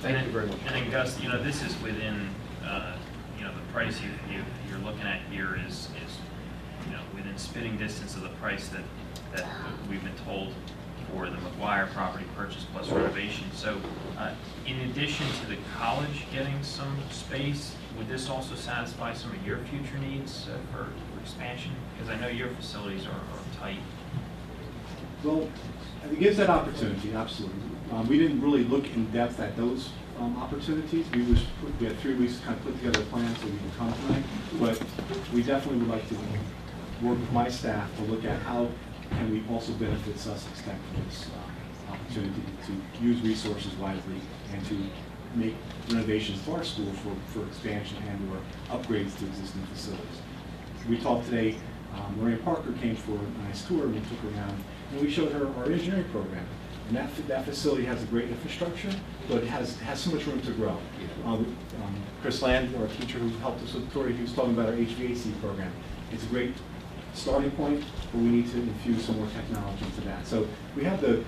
Speaker 3: Thank you very much. And then Gus, this is within, the price you're looking at here is within spitting distance of the price that we've been told for the McGuire property purchase plus renovation. So in addition to the college getting some space, would this also satisfy some of your future needs for expansion? Because I know your facilities are tight.
Speaker 10: Well, it gives that opportunity, absolutely. We didn't really look in depth at those opportunities. We had 3 weeks to kind of put together a plan so we can come tonight, but we definitely would like to work with my staff to look at how can we also benefit Sussex Tech from this opportunity to use resources wisely and to make renovations to our school for expansion and or upgrades to existing facilities. We talked today, Lorraine Parker came for a nice tour and we took her around and we showed her our engineering program. And that facility has a great infrastructure, but it has so much room to grow. Chris Land, our teacher who helped us with the tour, he was talking about our HVAC program. It's a great starting point, but we need to infuse some more technology into that. So we have the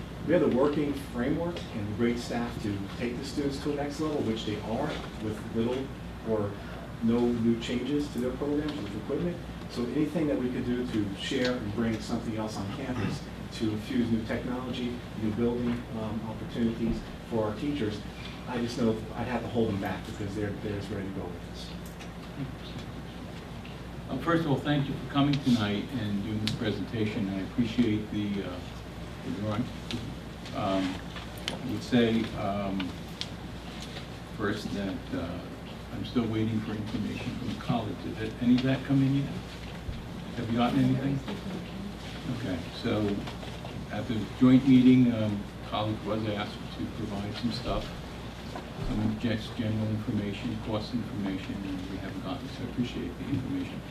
Speaker 10: working framework and great staff to take the students to the next level, which they are with little or no new changes to their programs with equipment. So anything that we could do to share and bring something else on campus to infuse new technology, new building opportunities for our teachers, I just know I'd have to hold them back because they're just ready to go with this.
Speaker 7: First of all, thank you for coming tonight and doing this presentation. I appreciate the drawing. I would say first that I'm still waiting for information from the college. Did any of that come in yet? Have you gotten anything? Okay, so at the joint meeting, college was asked to provide some stuff, some just general information, cost information, and we haven't gotten, so I appreciate the information.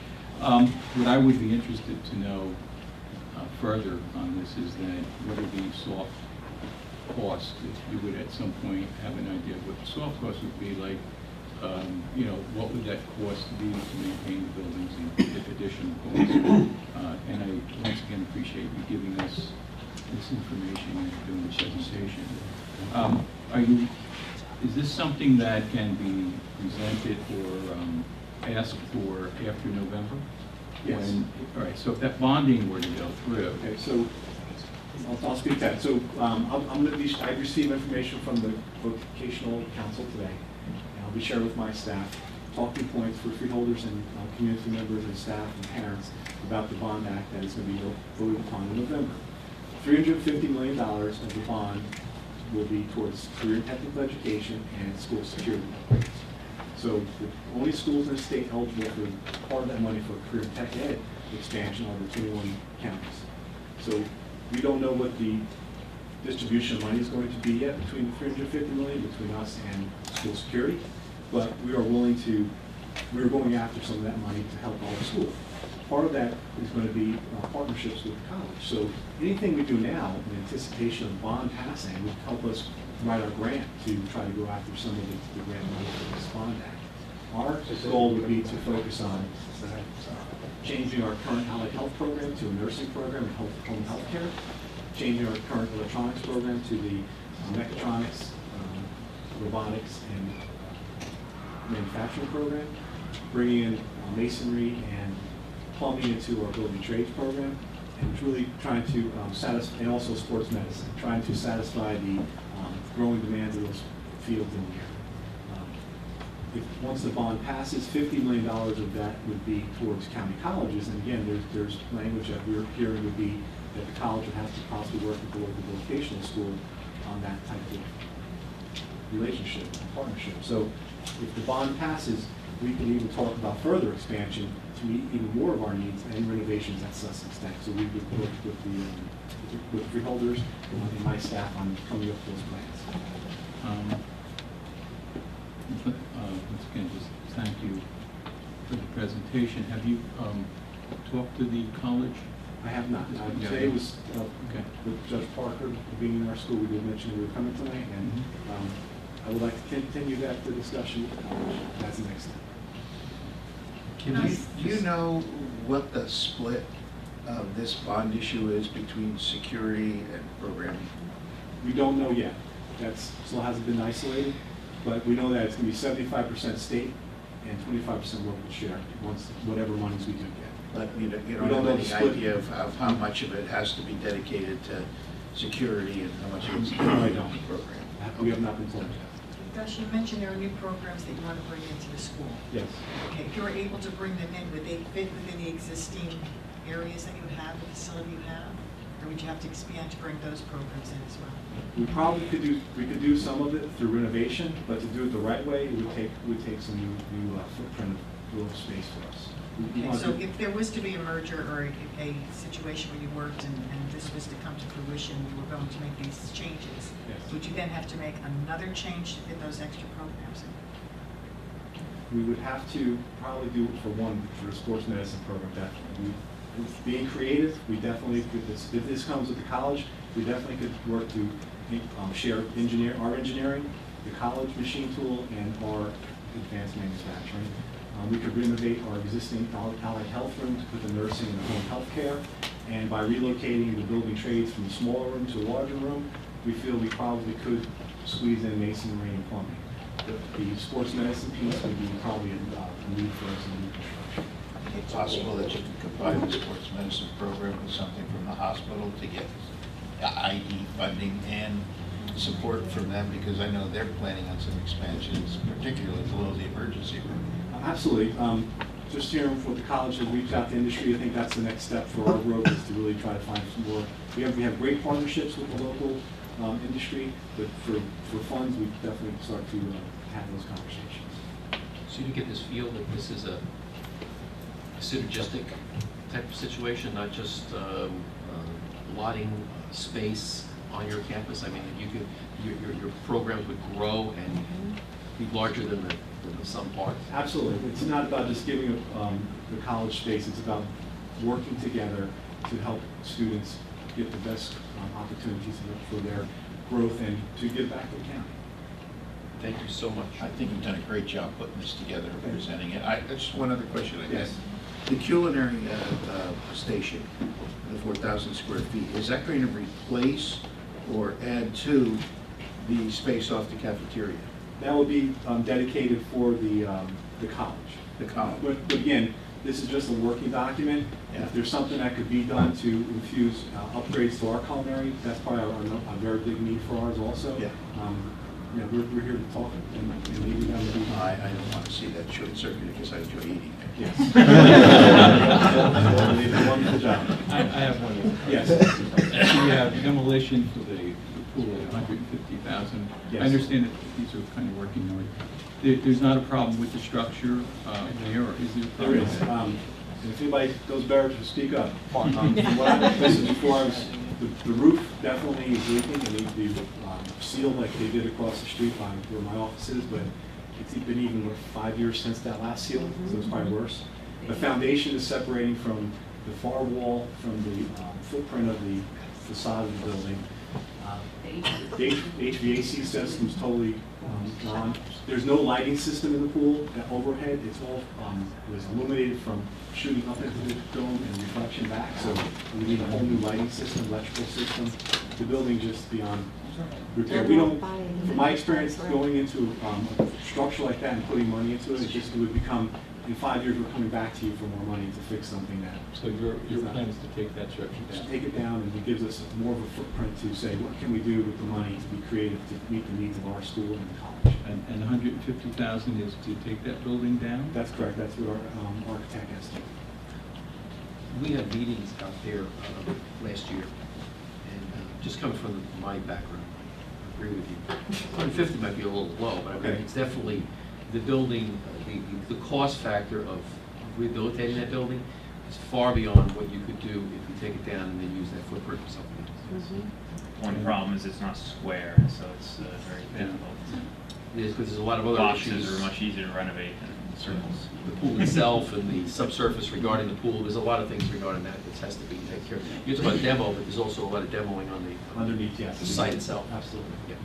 Speaker 7: What I would be interested to know further on this is that what are the soft costs, if you would at some point have an idea of what the soft costs would be like, what would that cost be to maintain the buildings and if additional costs? And I once again appreciate you giving us this information and doing the presentation. Is this something that can be presented or asked for after November?
Speaker 10: Yes.
Speaker 7: All right, so if that bonding were to go through.
Speaker 10: Okay, so I'll speak to that. So I received information from the vocational council today. I'll be sharing with my staff talking points for freeholders and community members and staff and parents about the bond act that is going to be voted upon in November. $350 million of the bond will be towards career and technical education and school security upgrades. So the only schools in the state eligible for part of that money for career and tech ed expansion are the 21 counties. So we don't know what the distribution of money is going to be yet between the $350 million between us and school security, but we are going after some of that money to help all the schools. Part of that is going to be partnerships with the college. So anything we do now in anticipation of bond passing would help us write our grant to try to go after some of the grant money for this bond act. Our goal would be to focus on changing our current allied health program to a nursing program and home health care, changing our current electronics program to the mechatronics, robotics, and manufacturing program, bringing in masonry and plumbing into our building trades program, and really trying to satisfy, and also sports medicine, trying to satisfy the growing demands of those fields in the year. Once the bond passes, $50 million of that would be towards county colleges, and again, there's language that we're hearing would be that the college would have to possibly work with the local vocational school on that type of relationship and partnership. So if the bond passes, we can even talk about further expansion to meet even more of our needs and renovations at Sussex Tech. So we would work with freeholders and my staff on coming up with those plans.
Speaker 7: Once again, just thank you for the presentation. Have you talked to the college?
Speaker 10: I have not. Today was with Judge Parker being in our school. We did mention we were coming tonight, and I would like to continue that the discussion with the college. That's the next step.
Speaker 8: Do you know what the split of this bond issue is between security and programming?
Speaker 10: We don't know yet. That still hasn't been isolated, but we know that it's going to be 75% state and 25% local share once whatever monies we do get.
Speaker 8: But you
Speaker 10: We
Speaker 8: don't
Speaker 10: don't know
Speaker 8: have
Speaker 10: the
Speaker 8: any
Speaker 10: split.
Speaker 8: idea of how much of it has to be dedicated to security and how much of it's
Speaker 10: No, I
Speaker 8: dedicated to
Speaker 10: don't.
Speaker 8: the program?
Speaker 10: We have not been told yet.
Speaker 11: Gus, you mentioned there are new programs that you want to bring into the school.
Speaker 10: Yes.
Speaker 11: Okay, if you were able to bring them in, would they fit within the existing areas that you have, the facility you have? Or would you have to expand to bring those programs in as well?
Speaker 10: We probably could do some of it through renovation, but to do it the right way, it would take some new footprint of little space for us. We
Speaker 11: Okay,
Speaker 10: want
Speaker 11: so
Speaker 10: to-
Speaker 11: if there was to be a merger or a situation where you worked and this was to come to fruition, you were going to make these changes,
Speaker 10: Yes.
Speaker 11: would you then have to make another change to fit those extra programs in?
Speaker 10: We would have to probably do it for the sports medicine program, definitely. Being creative, we definitely could, if this comes with the college, we definitely could work to share our engineering, the college machine tool, and our advanced manufacturing. We could renovate our existing allied health room to put the nursing and the home health care, and by relocating the building trades from a smaller room to a larger room, we feel we probably could squeeze in masonry and plumbing. The sports medicine piece would be probably a need for us in new construction.
Speaker 8: It's possible that you could combine the sports medicine program with something from the hospital to get ID funding and support from them, because I know they're planning on some expansions, particularly below the emergency room.
Speaker 10: Absolutely. Just hearing what the college has reached out to industry, I think that's the next step for our growth, is to really try to find some more. We have great partnerships with the local industry, but for funds, we definitely start to have those conversations.
Speaker 6: So you get this feel that this is a synergistic type of situation, not just allotting space on your campus? I mean, your programs would grow and be larger than the sum parts?
Speaker 10: Absolutely. It's not about just giving the college space. It's about working together to help students get the best opportunities for their growth and to give back to the county.
Speaker 6: Thank you so much.
Speaker 8: I think you've done a great job putting this together and presenting it. Just one other question I guess.
Speaker 10: Yes.
Speaker 8: The culinary station, the 4,000 square feet, is that going to replace or add to the space off the cafeteria?
Speaker 10: That will be dedicated for the college.
Speaker 8: The college?
Speaker 10: But again, this is just a working document.
Speaker 8: Yeah.
Speaker 10: If there's something that could be done to infuse upgrades to our culinary, that's probably a very big need for ours also.
Speaker 8: Yeah.
Speaker 10: Yeah, we're here to talk, and maybe that would be.
Speaker 8: I don't want to see that short circuit because I enjoy eating it.
Speaker 10: Yes. Wonderful job.
Speaker 7: I have one.
Speaker 10: Yes.
Speaker 7: We have demolition for the pool at 150,000.
Speaker 10: Yes.
Speaker 7: I understand that these are kind of working on. There's not a problem with the structure there, or is there a
Speaker 10: There
Speaker 7: problem?
Speaker 10: is. And if anybody goes better to speak up. From what I listened before, the roof definitely is leaking, and the seal like they did across the street by where my office is, but it's been even 5 years since that last seal, so it's probably worse. The foundation is separating from the far wall from the footprint of the facade of the building. The HVAC system is totally gone. There's no lighting system in the pool overhead. It's all was illuminated from shooting up into the dome and reflection back. So we need a whole new lighting system, electrical system. The building just beyond repair. We don't, from my experience, going into a structure like that and putting money into it, it would become, in 5 years, we're coming back to you for more money to fix something that.
Speaker 7: So your plan is to take that structure
Speaker 10: Just
Speaker 7: down?
Speaker 10: take it down, and it gives us more of a footprint to say, what can we do with the money to be creative to meet the needs of our school and the college?
Speaker 7: And 150,000 is to take that building down?
Speaker 10: That's correct. That's what our architect has to.
Speaker 6: We had meetings out there last year, and just coming from my background, I agree with you. 150 might be a little low, but I mean,
Speaker 10: Okay.
Speaker 6: it's definitely the building, the cost factor of rehabilitating that building is far beyond what you could do if you take it down and then use that footprint for something else.
Speaker 3: One problem is it's not square, so it's very difficult.
Speaker 6: It is, because there's a lot of other
Speaker 3: Boxes
Speaker 6: issues.
Speaker 3: are much easier to renovate than circles.
Speaker 6: The pool itself and the subsurface regarding the pool, there's a lot of things regarding that that has to be taken care of. You're talking about demo, but there's also a lot of demoing on the
Speaker 10: Underneath, yes.
Speaker 6: the site itself.
Speaker 10: Absolutely.
Speaker 6: Yeah.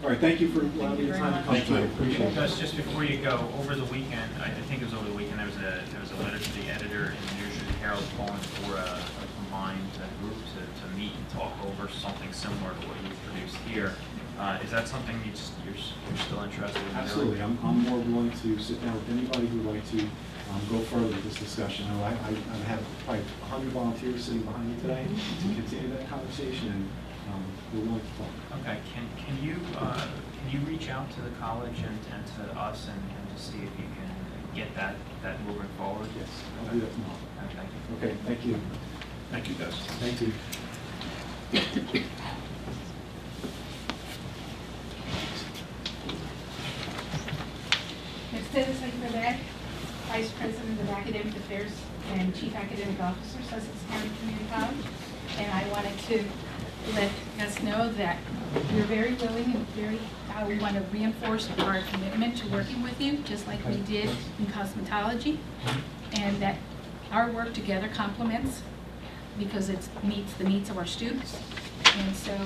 Speaker 10: All right, thank you for allowing me the time to come tonight. Appreciate it.
Speaker 3: Just before you go, over the weekend, I think it was over the weekend, there was a letter to the editor in the New Jersey Herald calling for a combined group to meet and talk over something similar to what you've produced here. Is that something you're still interested in?
Speaker 10: Absolutely. I'm more willing to sit down with anybody who would like to go further with this discussion. I have probably 100 volunteers sitting behind me today to continue that conversation, and we're willing to talk.
Speaker 3: Okay, can you reach out to the college and to us and to see if you can get that moving forward?
Speaker 10: Yes, I'll do that tomorrow.
Speaker 3: Thank you.
Speaker 10: Okay, thank you.
Speaker 8: Thank you, guys.
Speaker 10: Thank you.
Speaker 12: Mercedes Aguilar, Vice President of Academic Affairs and Chief Academic Officer, Sussex County Community College. And I wanted to let us know that we're very willing and we want to reinforce our commitment to working with you, just like we did in cosmetology, and that our work together complements because it meets the needs of our students. And so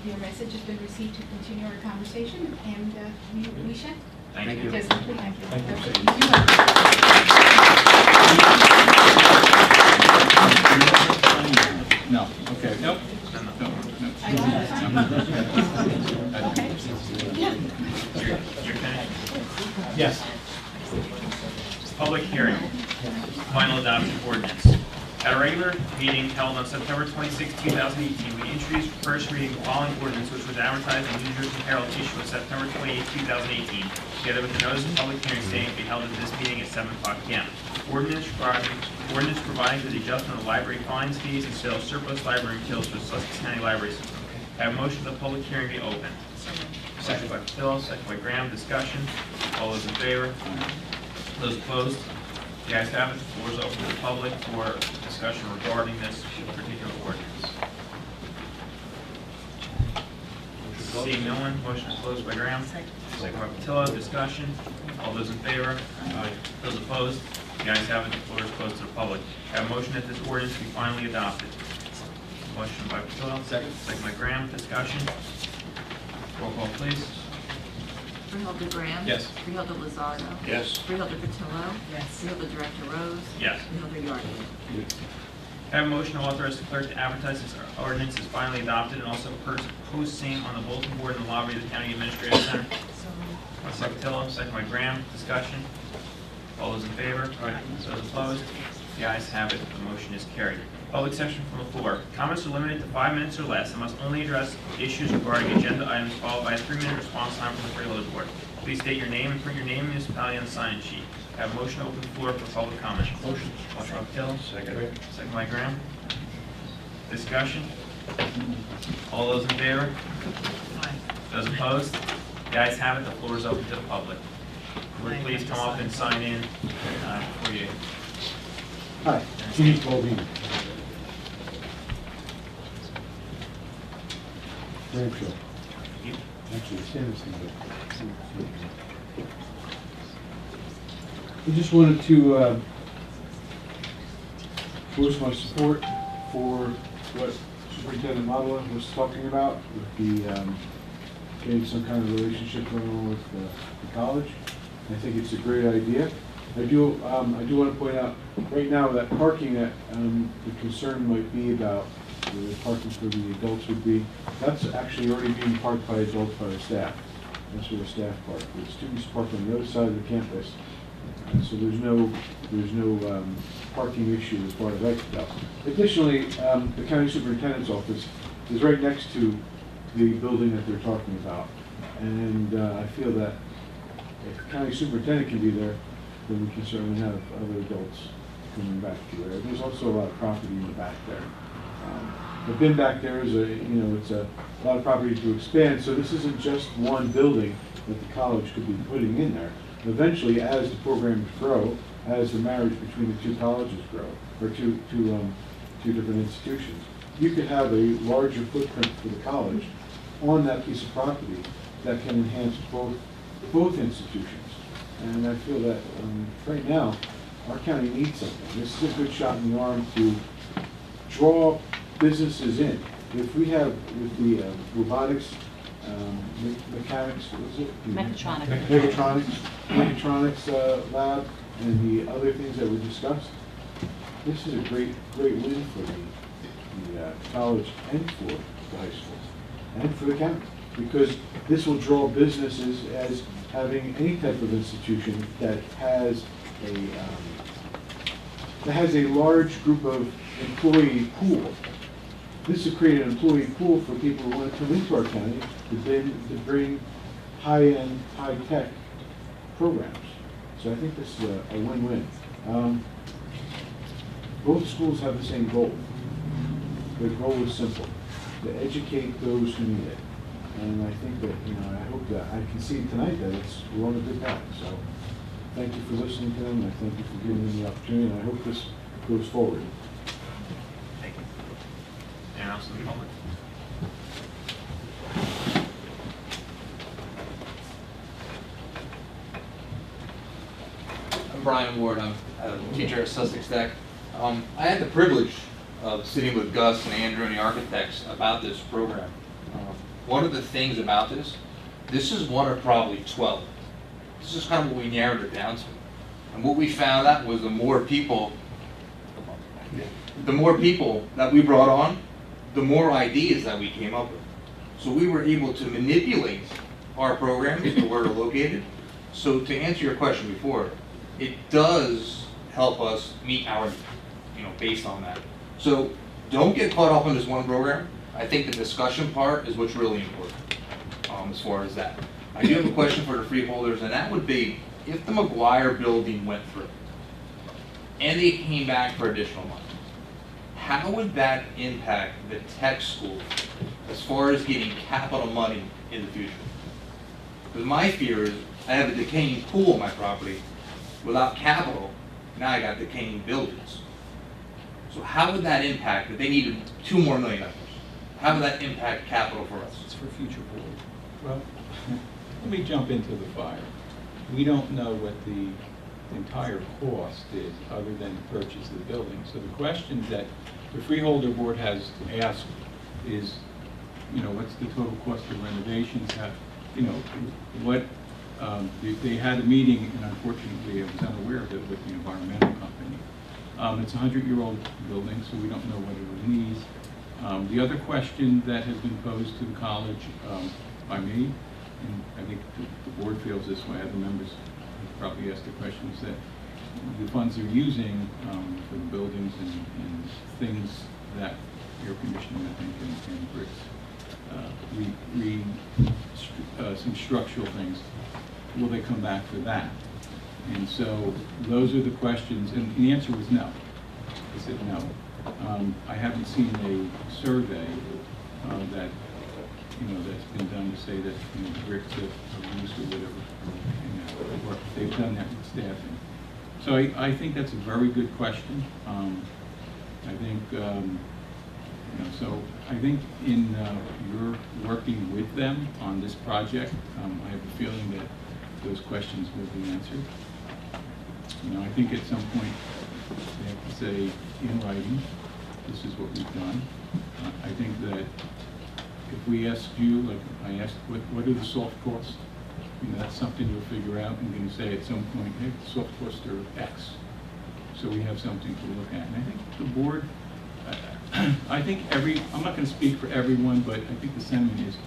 Speaker 12: your message has been received to continue our conversation, and we shall.
Speaker 3: Thank you.
Speaker 12: Yes, thank you.
Speaker 7: No, okay, nope.
Speaker 3: You're finished?
Speaker 10: Yes.
Speaker 3: Public hearing, final adoption ordinance. At a regular meeting held on September 26, 2018, we introduced for first reading the following ordinance, which was advertised in the New Jersey Herald issue of September 28, 2018, together with the notice of public hearing stating to be held at this meeting at 7 o'clock p.m. Ordinance providing for the adjustment of library fines, fees, and sale of surplus library materials for the Sussex County Library System. I have a motion that the public hearing be open. Second by Phil, second by Graham. Discussion. All those in favor? Those opposed? The ayes have it. The floor is open to the public for discussion regarding this particular ordinance. Seeing no one, motion is closed by Graham. Second by Patillo. Discussion. All those in favor? Those opposed? The ayes have it. The floor is closed to the public. I have a motion that this ordinance be finally adopted. Motion by Patillo. Second by Graham. Discussion. Roll call, please.
Speaker 13: Freeholder Graham?
Speaker 3: Yes.
Speaker 13: Freeholder Lozardo?
Speaker 8: Yes.
Speaker 13: Freeholder Patillo?
Speaker 4: Yes.
Speaker 13: Freeholder Director Rose?
Speaker 3: Yes.
Speaker 13: Freeholder Yardley?
Speaker 3: I have a motion to authorize the clerk to advertise this ordinance is finally adopted and also post same on the bulletin board in the lobby of the County Administrative Center. Second Patillo, second by Graham. Discussion. All those in favor? Those opposed? The ayes have it. The motion is carried. Public session from the floor. Comments are limited to 5 minutes or less and must only address issues regarding agenda items followed by a 3-minute response time from the Freeholders Board. Please state your name and print your name and municipality on the sign sheet. I have a motion to open the floor for public comment. Motion. Motion by Patillo. Second. Second by Graham. Discussion. All those in favor? Those opposed? The ayes have it. The floor is open to the public. Would you please come up and sign in before you.
Speaker 10: Hi, Steve Baldini. Ramshaw. Actually, Sanderson. I just wanted to voice my support for what Superintendent Madela was talking about with the getting some kind of relationship going on with the college. I think it's a great idea. I do want to point out right now that parking that the concern might be about the parking for the adults would be, that's actually already being parked by adults by the staff. That's where the staff park. The students park on the other side of the campus. So there's no parking issue as far as I can tell. Additionally, the county superintendent's office is right next to the building that they're talking about. And I feel that if the county superintendent can be there, then we can certainly have other adults coming back to there. There's also a lot of property in the back there. I've been back there, it's a lot of property to expand, so this isn't just one building that the college could be putting in there. Eventually, as the programs grow, as the marriage between the two colleges grow, or two different institutions, you could have a larger footprint for the college on that piece of property that can enhance both institutions. And I feel that right now, our county needs something. This is a good shot in the arm to draw businesses in. If we have, with the robotics
Speaker 5: mechanics, what was it?
Speaker 9: Mechatronics.
Speaker 5: Mechatronics lab, and the other things that were discussed. This is a great win for the college and for the high schools, and for the county, because this will draw businesses as having any type of institution that has a large group of employee pool. This will create an employee pool for people who want to come into our county to bring high-end, high-tech programs. So I think this is a win-win. Both schools have the same goal. Their goal is simple: to educate those who need it. And I think that, I hope that I can see tonight that we're on a good path. So thank you for listening to them, and I thank you for giving me the opportunity, and I hope this goes forward.
Speaker 3: Thank you. Anyone else in the public?
Speaker 14: I'm Brian Ward. I'm a teacher at Sussex Tech. I had the privilege of sitting with Gus and Andrew and the architects about this program. One of the things about this is one of probably 12. This is kind of what we narrowed it down to. And what we found out was the more people that we brought on, the more ideas that we came up with. So we were able to manipulate our programs to where they're located. So to answer your question before, it does help us meet our, based on that. So don't get caught up on this one program. I think the discussion part is what's really important as far as that. I do have a question for the freeholders, and that would be, if the McGuire building went through and they came back for additional money, how would that impact the tech school as far as getting capital money in the future? Because my fear is I have a decaying pool on my property. Without capital, now I got decaying buildings. So how would that impact, if they needed $2 more million, how would that impact capital for us?
Speaker 7: It's for future board. Well, let me jump into the fire. We don't know what the entire cost is other than the purchase of the building. So the question that the freeholder board has asked is, what's the total cost of renovations? They had a meeting, and unfortunately I was unaware of it, with the environmental company. It's a 100-year-old building, so we don't know what it needs. The other question that has been posed to the college by me, and I think the board feels this way, other members have probably asked the question, is that the funds they're using for the buildings and things that air conditioning, I think, and bricks, some structural things, will they come back for that? And so those are the questions, and the answer was no. I said no. I haven't seen a survey that that's been done to say that bricks are used or whatever, or they've done that with staffing. So I think that's a very good question. I think so I think in you're working with them on this project. I have a feeling that those questions will be answered. I think at some point they have to say in writing, this is what we've done. I think that if we asked you, like I asked, what are the soft costs? That's something you'll figure out and you can say at some point, hey, the soft costs are X. So we have something to look at. And I think the board, I'm not going to speak for everyone, but I think the sentiment is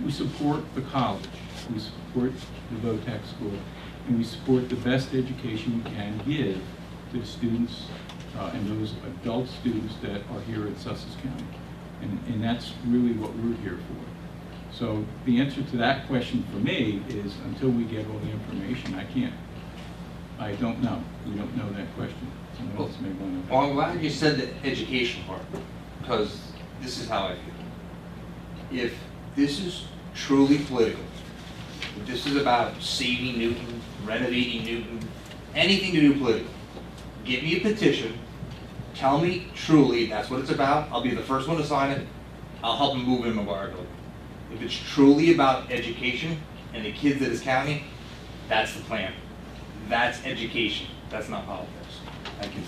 Speaker 7: we support the college, we support the VOTEC school, and we support the best education we can give to the students and those adult students that are here in Sussex County. And that's really what we're here for. So the answer to that question for me is until we get all the information, I don't know. We don't know that question. Someone else may want to.
Speaker 14: Well, I'm glad you said the education part, because this is how I feel. If this is truly political, if this is about saving Newton, renovating Newton, anything to do political, give me a petition, tell me truly that's what it's about, I'll be the first one to sign it, I'll help them move in McGuire building. If it's truly about education and the kids of this county, that's the plan. That's education, that's not politics. Thank you.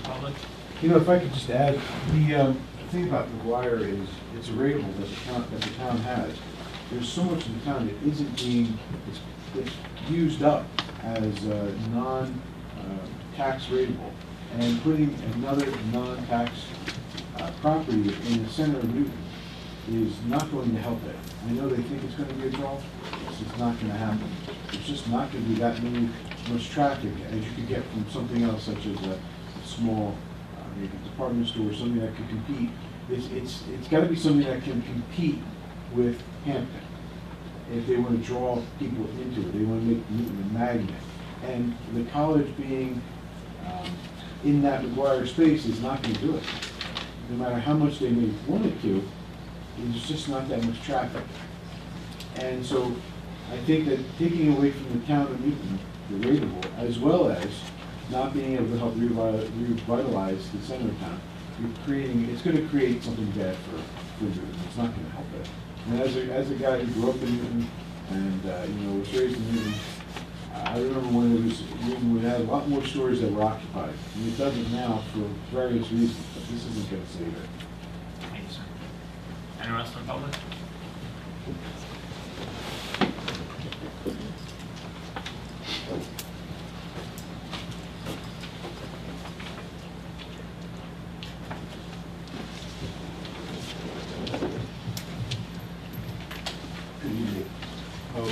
Speaker 3: public?
Speaker 5: You know, if I could just add, the thing about McGuire is it's a rateable that the town has. There's so much in the town that isn't being, it's used up as non-tax rateable. And putting another non-tax property in the center of Newton is not going to help it. I know they think it's going to be a draw. It's just not going to happen. It's just not going to be that much traffic as you could get from something else, such as a small maybe department store, something that could compete. It's got to be something that can compete with Hampton. If they want to draw people into it, they want to make Newton a magnet. And the college being in that McGuire space is not going to do it. No matter how much they may want it to, there's just not that much traffic. And so I think that taking away from the town of Newton, the rateable, as well as not being able to help revitalize the center of town, it's going to create something bad for Newton. It's not going to help it. And as a guy who grew up in Newton and was raised in Newton, I remember when Newton would have a lot more stores that were occupied. And it doesn't now for various reasons, but this isn't going to save it.
Speaker 3: Thank you, sir. Anyone else from the public?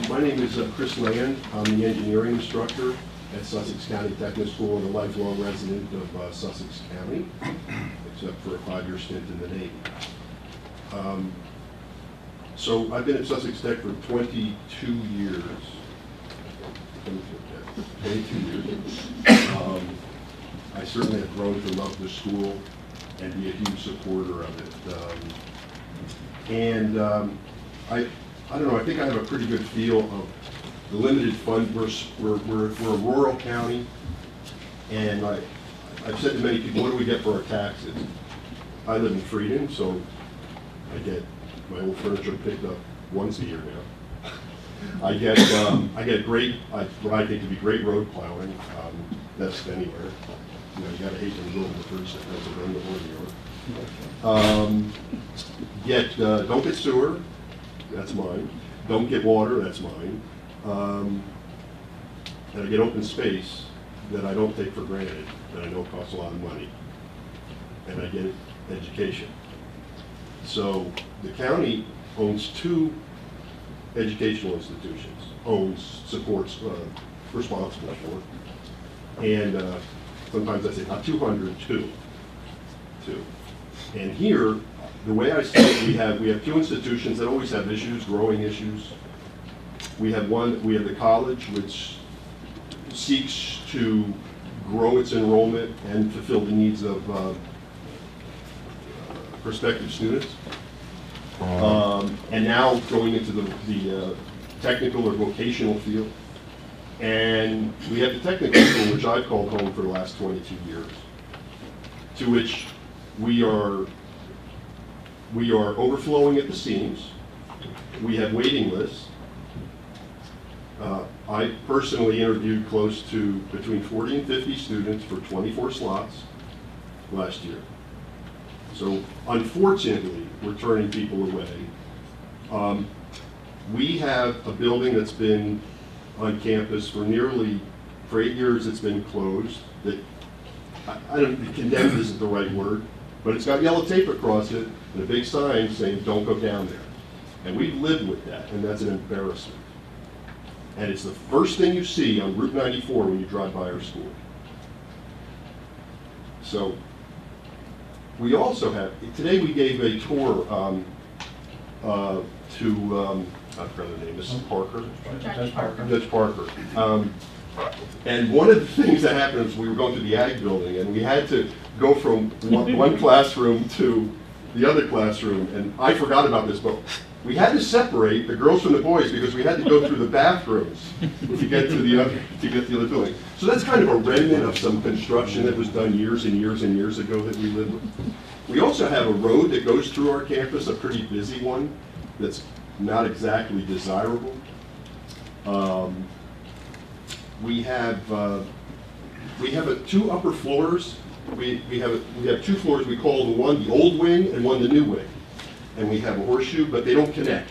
Speaker 15: My name is Chris Land. I'm the engineering instructor at Sussex County Technical School and a lifelong resident of Sussex County, except for a 5-year stint in the Navy. So I've been at Sussex Tech for 22 years. 22 years. I certainly have grown to love the school and be a huge supporter of it. I don't know, I think I have a pretty good feel of the limited fund. We're a rural county, and I've said to many people, what do we get for our taxes? I live in Freedom, so I get my old furniture picked up once a year now. I get great, what I think to be great road plowing, best anywhere. You gotta hate them going the first that doesn't run the New York. Don't get sewer. That's mine. Don't get water, that's mine. And I get open space that I don't take for granted, that I know costs a lot of money. And I get education. So the county owns 2 educational institutions, supports, responsible for. And sometimes I say, not 200, 2. And here, the way I see it, we have 2 institutions that always have issues, growing issues. We have the college, which seeks to grow its enrollment and fulfill the needs of prospective students. And now going into the technical or vocational field. And we have the technical school, which I've called home for the last 22 years, to which we are overflowing at the seams. We have waiting lists. I personally interviewed close to between 40 and 50 students for 24 slots last year. So unfortunately, we're turning people away. We have a building that's been on campus for 8 years. It's been closed. Condemned isn't the right word, but it's got yellow tape across it and a big sign saying, don't go down there. And we've lived with that, and that's an embarrassment. And it's the first thing you see on Route 94 when you drive by our school. So we also have, today we gave a tour to, I forgot her name, Mrs. Parker?
Speaker 12: Judge Parker.
Speaker 15: Judge Parker. And one of the things that happened is we were going to the Ag building, and we had to go from one classroom to the other classroom, and I forgot about this, but we had to separate the girls from the boys because we had to go through the bathrooms to get to the other building. So that's kind of a remnant of some construction that was done years and years and years ago that we lived with. We also have a road that goes through our campus, a pretty busy one, that's not exactly desirable. We have We have two upper floors. We have two floors. We call the one the old wing and one the new wing. And we have a horseshoe, but they don't connect.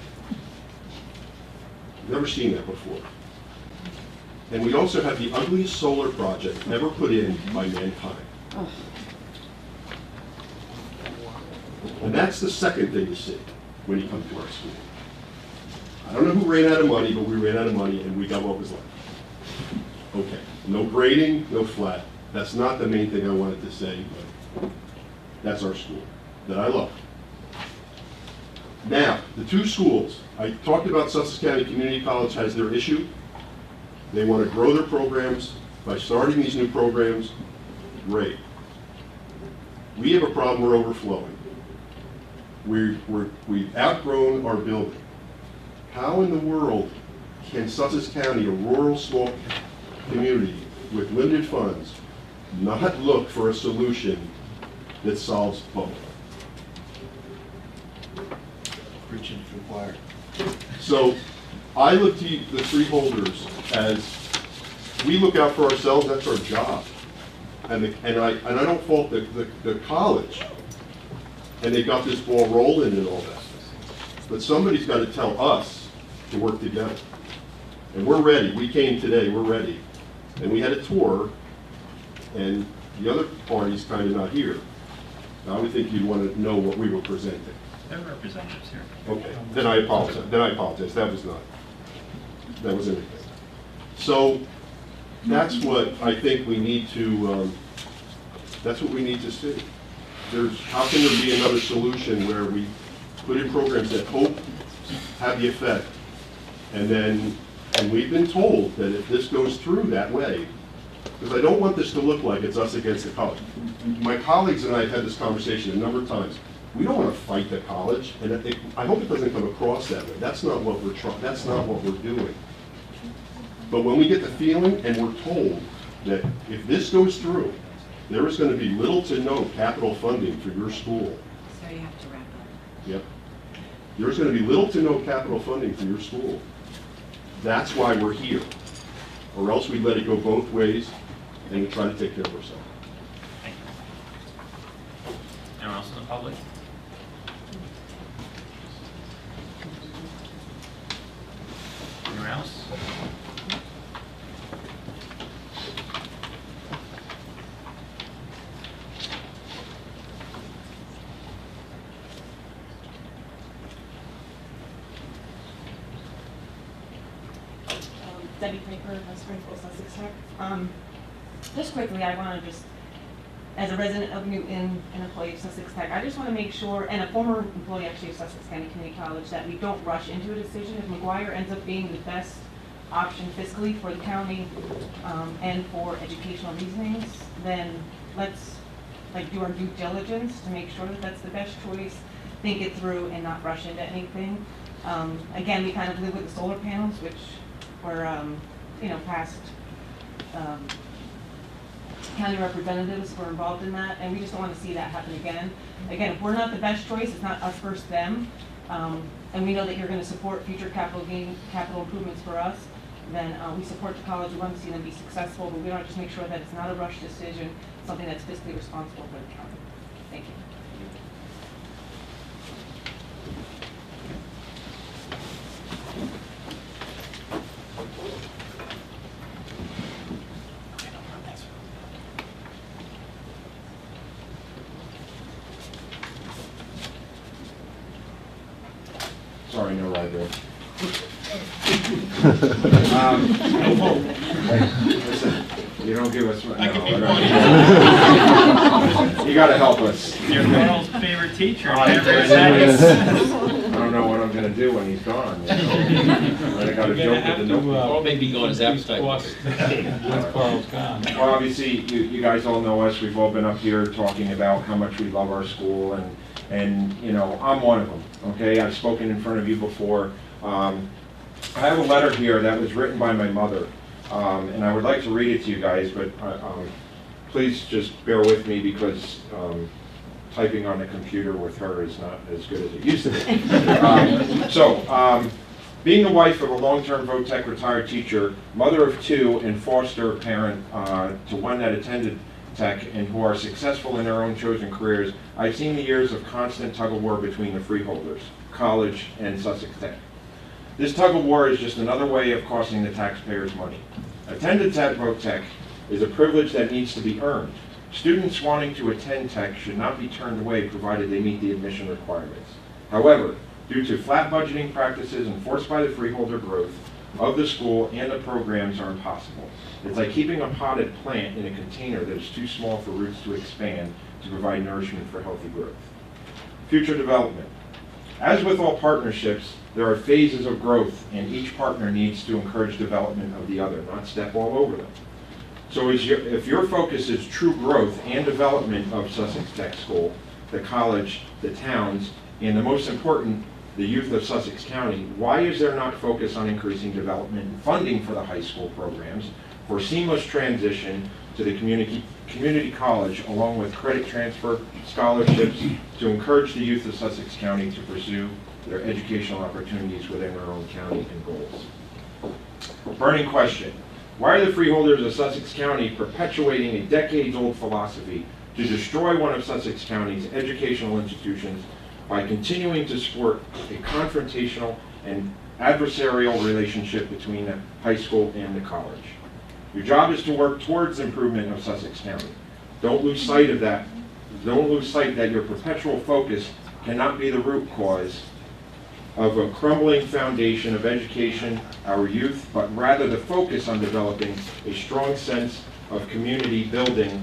Speaker 15: Never seen that before. And we also have the ugliest solar project ever put in by mankind. And that's the second thing you see when you come to our school. I don't know who ran out of money, but we ran out of money and we got what was left. Okay, no grading, no flat. That's not the main thing I wanted to say, but that's our school that I love. Now, the two schools, I talked about Sussex County Community College has their issue. They want to grow their programs by starting these new programs. Great. We have a problem, we're overflowing. We've outgrown our building. How in the world can Sussex County, a rural small community with limited funds, not look for a solution that solves both?
Speaker 8: Preaching to the choir.
Speaker 15: So I look to the freeholders as we look out for ourselves. That's our job, and I don't fault the college, and they got this ball rolling and all that. But somebody's got to tell us to work together, and we're ready. We came today. We're ready, and we had a tour, and the other party's kind of not here. I would think you'd want to know what we were presenting.
Speaker 3: There are representatives here.
Speaker 15: Okay, then I apologize. That was anything. So that's what I think we need to. That's what we need to see. How can there be another solution where we put in programs that hope have the effect, and we've been told that if this goes through that way, because I don't want this to look like it's us against the college. My colleagues and I have had this conversation a number of times. We don't want to fight the college, and I hope it doesn't come across that way. That's not what we're trying. That's not what we're doing. But when we get the feeling, and we're told that if this goes through, there is going to be little to no capital funding for your school.
Speaker 13: So you have to wrap up.
Speaker 15: Yep. There's going to be little to no capital funding for your school. That's why we're here. Or else we let it go both ways, and we try to take care of ourselves.
Speaker 3: Thank you. Anyone else in the public? Anyone else?
Speaker 2: Debbie Piper, Springfield, Sussex Tech. Just quickly, I want to just, as a resident of Newton and employee of Sussex Tech, I just want to make sure, and a former employee actually of Sussex County Community College, that we don't rush into a decision. If McGuire ends up being the best option fiscally for the county and for educational reasonings, then let's do our due diligence to make sure that that's the best choice, think it through, and not rush into anything. Again, we kind of live with the solar panels, which were past county representatives were involved in that, and we just don't want to see that happen again. Again, if we're not the best choice, it's not us versus them, and we know that you're going to support future capital improvements for us, then we support the college. We want to see them be successful, but we want to just make sure that it's not a rushed decision, something that's fiscally responsible for the county. Thank you.
Speaker 8: Sorry, no ride there. Listen, you don't give us.
Speaker 3: I can be
Speaker 8: You got to help us.
Speaker 3: Your Carl's favorite teacher.
Speaker 8: I don't know what I'm going to do when he's gone. I got to joke with the notebook.
Speaker 7: Or maybe go on his appetite. Once Carl's gone.
Speaker 8: Well, obviously, you guys all know us. We've all been up here talking about how much we love our school, and I'm one of them. Okay, I've spoken in front of you before. I have a letter here that was written by my mother, and I would like to read it to you guys, but please just bear with me because typing on a computer with her is not as good as it used to be.
Speaker 16: Being the wife of a long-term VOTEC retired teacher, mother of 2, and foster parent to one that attended Tech and who are successful in their own chosen careers, I've seen the years of constant tug-of-war between the Freeholders, college, and Sussex Tech. This tug-of-war is just another way of costing the taxpayers money. Attendance at VOTEC is a privilege that needs to be earned. Students wanting to attend Tech should not be turned away provided they meet the admission requirements. However, due to flat budgeting practices enforced by the freeholder, growth of the school and the programs are impossible. It's like keeping a potted plant in a container that is too small for roots to expand to provide nourishment for healthy growth. Future development. As with all partnerships, there are phases of growth, and each partner needs to encourage development of the other, not step all over them. So if your focus is true growth and development of Sussex Tech School, the college, the towns, and the most important, the youth of Sussex County, why is there not focus on increasing development and funding for the high school programs for seamless transition to the community college, along with credit transfer scholarships to encourage the youth of Sussex County to pursue their educational opportunities within their own county and goals? Burning question. Why are the freeholders of Sussex County perpetuating a decades-old philosophy to destroy one of Sussex County's educational institutions by continuing to support a confrontational and adversarial relationship between the high school and the college? Your job is to work towards improvement of Sussex County. Don't lose sight of that. Don't lose sight that your perpetual focus cannot be the root cause of a crumbling foundation of education, our youth, but rather the focus on developing a strong sense of community building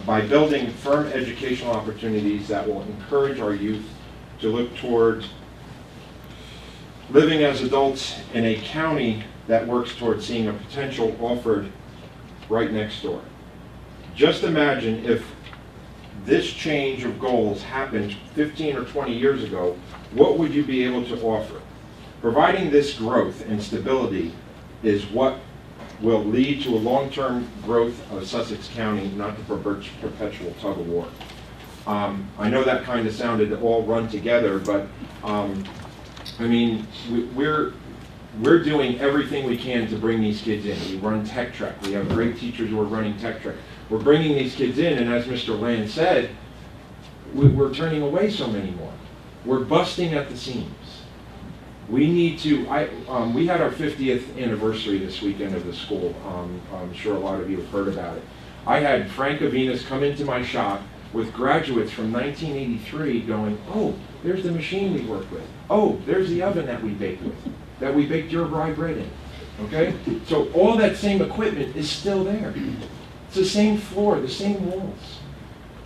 Speaker 16: by building firm educational opportunities that will encourage our youth to look toward living as adults in a county that works towards seeing a potential offered right next door. Just imagine if this change of goals happened 15 or 20 years ago, what would you be able to offer? Providing this growth and stability is what will lead to a long-term growth of Sussex County, not the perpetual tug-of-war. I know that kind of sounded all run together, but I mean, we're doing everything we can to bring these kids in. We run Tech Trek. We have great teachers who are running Tech Trek. We're bringing these kids in, and as Mr. Land said, we're turning away so many more. We're busting at the seams. We need to, we had our 50th anniversary this weekend of the school. I'm sure a lot of you have heard about it. I had Frank Avinas come into my shop with graduates from 1983 going, oh, there's the machine we work with. Oh, there's the oven that we baked with, that we baked your rye bread in, okay? So all that same equipment is still there. It's the same floor, the same walls.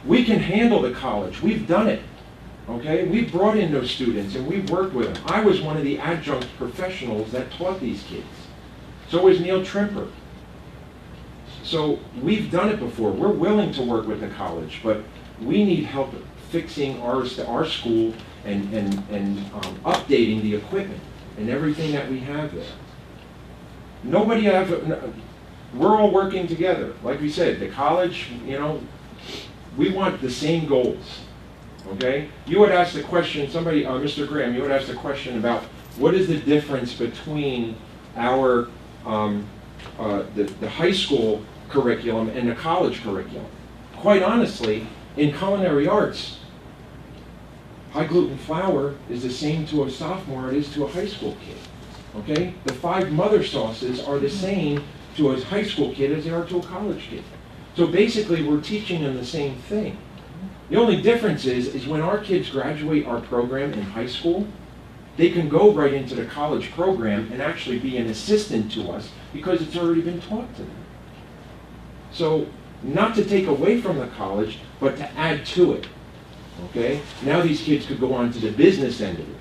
Speaker 16: We can handle the college. We've done it, okay? We brought in those students and we worked with them. I was one of the adjunct professionals that taught these kids. So was Neil Trimper. So we've done it before. We're willing to work with the college, but we need help fixing our school and updating the equipment and everything that we have there. We're all working together. Like we said, the college, you know, we want the same goals, okay? You had asked the question, somebody, Mr. Graham, you had asked a question about what is the difference between our, the high school curriculum and the college curriculum. Quite honestly, in culinary arts, high gluten flour is the same to a sophomore it is to a high school kid, okay? The 5 mother sauces are the same to a high school kid as they are to a college kid. So basically, we're teaching them the same thing. The only difference is when our kids graduate our program in high school, they can go right into the college program and actually be an assistant to us because it's already been taught to them. So not to take away from the college, but to add to it, okay? Now these kids could go on to the business end of it.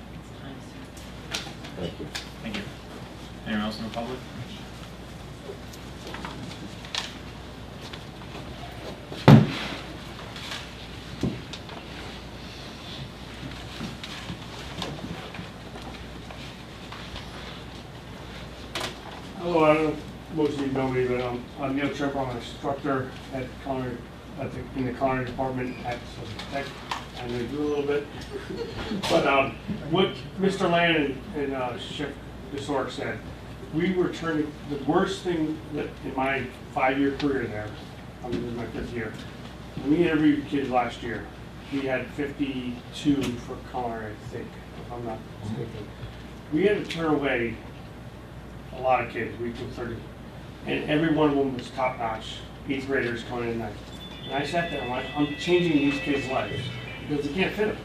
Speaker 16: Thank you.
Speaker 3: Thank you. Anyone else in the public?
Speaker 17: Hello, I don't know, most of you know me, but I'm Neil Trimper. I'm an instructor at in the culinary department at Sussex Tech. I know you do a little bit. But what Mr. Land and Chef historic center. We were turning, the worst thing that in my 5-year career there, this is my 5th year, when we interviewed kids last year, we had 52 for culinary, I think, if I'm not mistaken. We had to turn away a lot of kids, we took 30, and every one of them was top notch, 8th graders coming in night. And I sat there and I'm like, I'm changing these kids' lives because they can't fit them.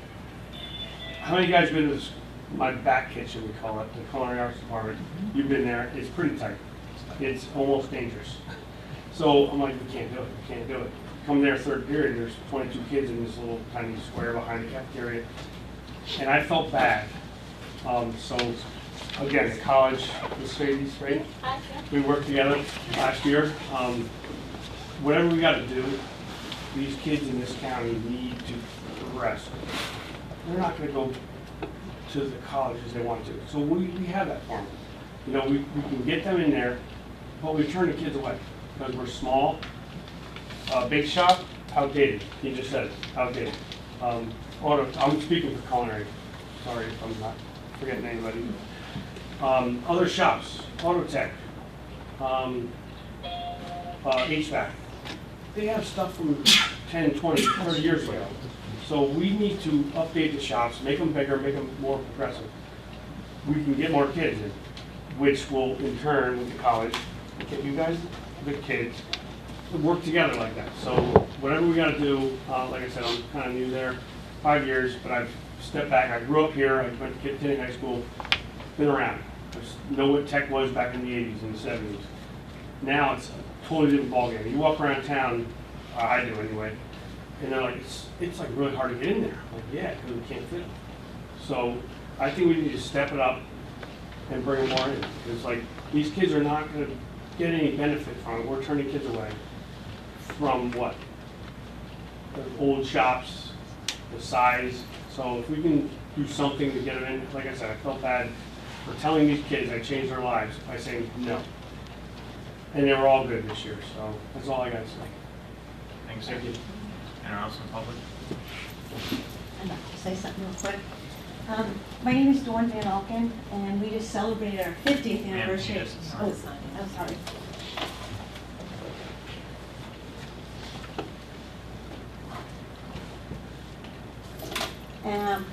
Speaker 17: How many guys been to this, my back kitchen, we call it, the culinary arts department? You've been there, it's pretty tight. It's almost dangerous. So I'm like, we can't do it, we can't do it. Come there 3rd period, there's 22 kids in this little tiny square behind the cafeteria. And I felt bad. So again, the college, the Spades, right? We worked together last year. Whatever we gotta do, these kids in this county need to progress. They're not gonna go to the colleges they want to. So we have that for them. You know, we can get them in there, but we turn the kids away because we're small. Big shop, outdated. He just said it, outdated. I'm speaking for culinary. Sorry if I'm not forgetting anybody. Other shops, auto tech, HVAC. They have stuff from 10, 20, 30 years ago. So we need to update the shops, make them bigger, make them more progressive. We can get more kids in, which will in turn with the college, get you guys, the kids, to work together like that. So whatever we gotta do, like I said, I'm kind of new there, 5 years, but I've stepped back. I grew up here, I went to Kittatinny High School, been around. I know what tech was back in the 80s and the 70s. Now it's a totally different ballgame. You walk around town, I do anyway, and they're like, it's like really hard to get in there. I'm like, yeah, because we can't fit them. So I think we need to step it up and bring them more in. Because like, these kids are not gonna get any benefit from it. We're turning kids away from what? The old shops, the size. So if we can do something to get them in, like I said, I felt bad for telling these kids I changed their lives by saying no. And they were all good this year, so that's all I got to say.
Speaker 3: Thanks,
Speaker 17: Thank you.
Speaker 3: Anyone else in the public?
Speaker 18: I'd like to say something real quick. My name is Dawn Van Alken, and we just celebrated our 50th anniversary. Oh, I'm sorry.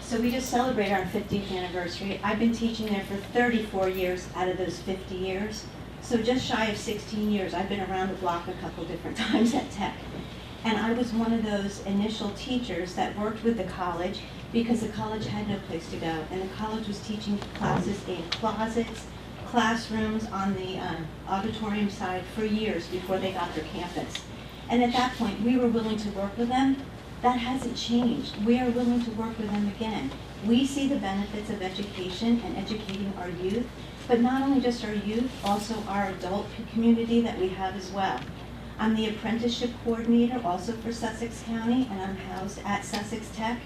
Speaker 18: So we just celebrated our 50th anniversary. I've been teaching there for 34 years out of those 50 years. So just shy of 16 years. I've been around the block a couple different times at Tech. And I was one of those initial teachers that worked with the college because the college had no place to go. And the college was teaching classes in closets, classrooms on the auditorium side for years before they got their campus. And at that point, we were willing to work with them. That hasn't changed. We are willing to work with them again. We see the benefits of education and educating our youth, but not only just our youth, also our adult community that we have as well. I'm the apprenticeship coordinator also for Sussex County, and I'm housed at Sussex Tech.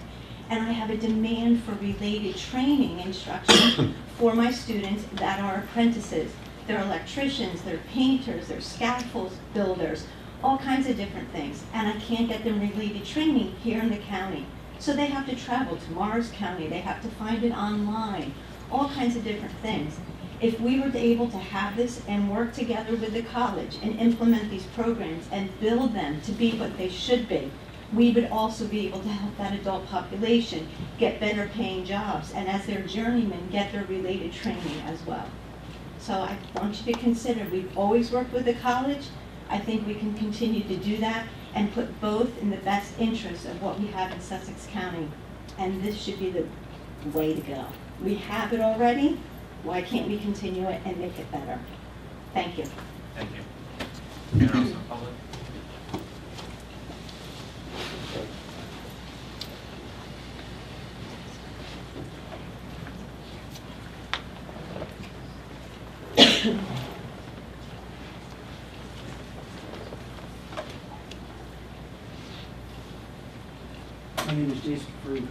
Speaker 18: And I have a demand for related training instruction for my students that are apprentices. They're electricians, they're painters, they're scaffold builders, all kinds of different things. And I can't get them related training here in the county. So they have to travel to Morris County, they have to find it online, all kinds of different things. If we were able to have this and work together with the college and implement these programs and build them to be what they should be, we would also be able to help that adult population get better paying jobs and as their journeymen get their related training as well. So I want you to consider, we've always worked with the college. I think we can continue to do that and put both in the best interest of what we have in Sussex County. And this should be the way to go. We have it already. Why can't we continue it and make it better? Thank you.
Speaker 3: Thank you. Anyone else in the public?
Speaker 19: My name is Jason Fruit,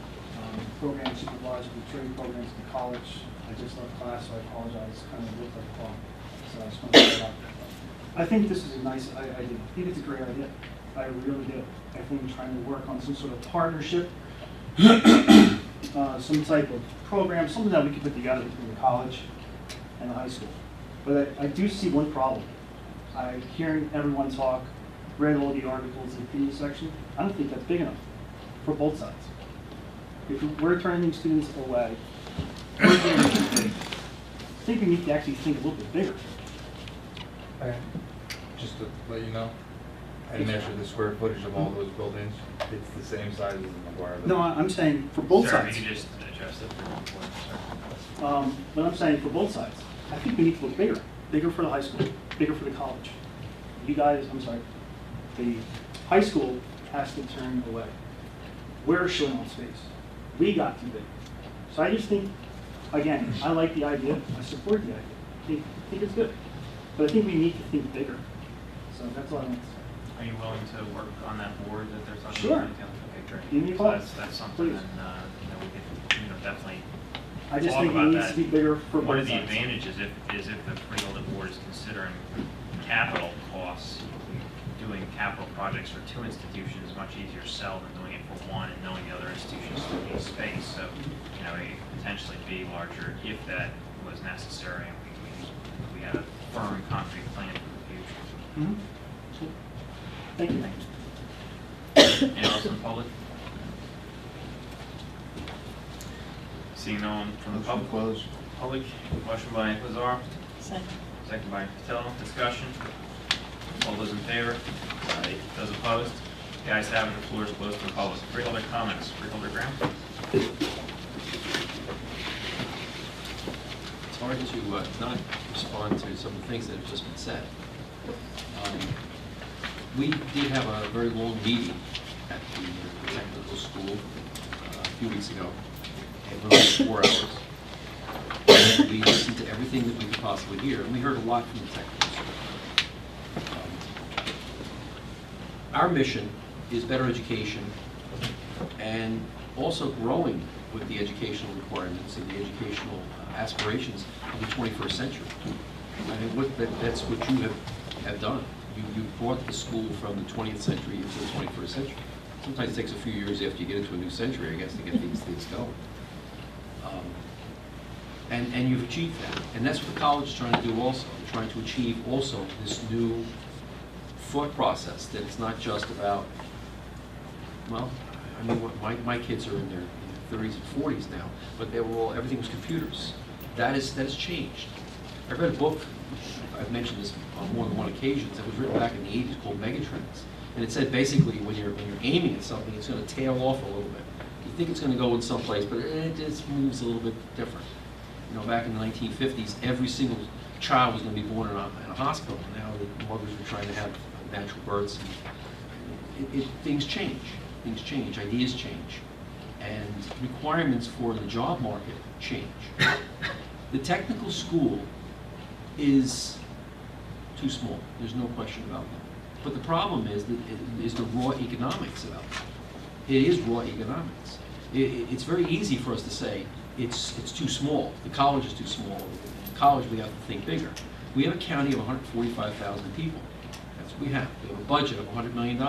Speaker 19: program supervisor for training programs at the college. I just left class, so I apologize, kind of looked like a clock. So I just want to say that. I think this is a nice idea. I think it's a great idea. I really do. I think trying to work on some sort of partnership, some type of program, something that we can put together between the college and the high school. But I do see one problem. I'm hearing everyone talk, read all the articles in the opinion section. I don't think that's big enough for both sides. If we're turning students away, we're doing it too big. I think we need to actually think a little bit bigger.
Speaker 20: Just to let you know, I didn't measure the square footage of all those buildings. It's the same size as the McGuire.
Speaker 19: No, I'm saying for both
Speaker 3: Sir,
Speaker 19: sides.
Speaker 3: you can just adjust it for 1 point, sir.
Speaker 19: But I'm saying for both sides. I think we need to look bigger. Bigger for the high school, bigger for the college. You guys, I'm sorry, the high school has to turn away. We're showing on space. We got too big. So I just think, again, I like the idea. I support the idea. I think it's good. But I think we need to think bigger. So that's all I want to say.
Speaker 3: Are you willing to work on that board that they're talking
Speaker 19: Sure.
Speaker 3: about? Okay, great.
Speaker 19: Give me a
Speaker 3: So
Speaker 19: call.
Speaker 3: that's something
Speaker 19: Please.
Speaker 3: then, we could, definitely
Speaker 19: I just
Speaker 3: talk
Speaker 19: think it
Speaker 3: about
Speaker 19: needs
Speaker 3: that.
Speaker 19: to be bigger for
Speaker 3: One
Speaker 19: both
Speaker 3: of the
Speaker 19: sides.
Speaker 3: advantages is if the freeholder board is considering capital costs, doing capital projects for 2 institutions is much easier to sell than doing it for one and knowing the other institutions still need space. So, it could potentially be larger if that was necessary and we had a firm concrete plan for the future.
Speaker 19: Mhm. Thank you.
Speaker 3: Anyone else from the public? Seeing no one from the public. Public, motion by Lazar, second by Patel, discussion. All those in favor? Aye. Those opposed? The ayes have it, the floor is closed to the public. Freeholder comments, Freeholder Graham?
Speaker 6: It's hard to not respond to some of the things that have just been said. We did have a very long meeting at the technical school a few weeks ago. It went over 4 hours. And we listened to everything that we could possibly hear, and we heard a lot from the technical school. Our mission is better education and also growing with the educational requirements and the educational aspirations of the 21st century. I mean, that's what you have done. You brought the school from the 20th century into the 21st century. Sometimes it takes a few years after you get into a new century, I guess, to get these things going. And you've achieved that. And that's what the college is trying to do also. They're trying to achieve also this new thought process that it's not just about, well, I mean, my kids are in their 30s and 40s now, but everything was computers. That has changed. I read a book, I've mentioned this on more than one occasion, that was written back in the 80s called Megatrends. And it said basically when you're aiming at something, it's going to tail off a little bit. You think it's going to go in some place, but it just moves a little bit different. Back in the 1950s, every single child was going to be born in a hospital. Now the mothers are trying to have natural births. Things change. Things change. Ideas change. And requirements for the job market change. The technical school is too small. There's no question about that. But the problem is the raw economics about it. It is raw economics. It's very easy for us to say it's too small. The college is too small. In college, we have to think bigger. We have a county of 145,000 people. That's what we have. We have a budget of $100 million.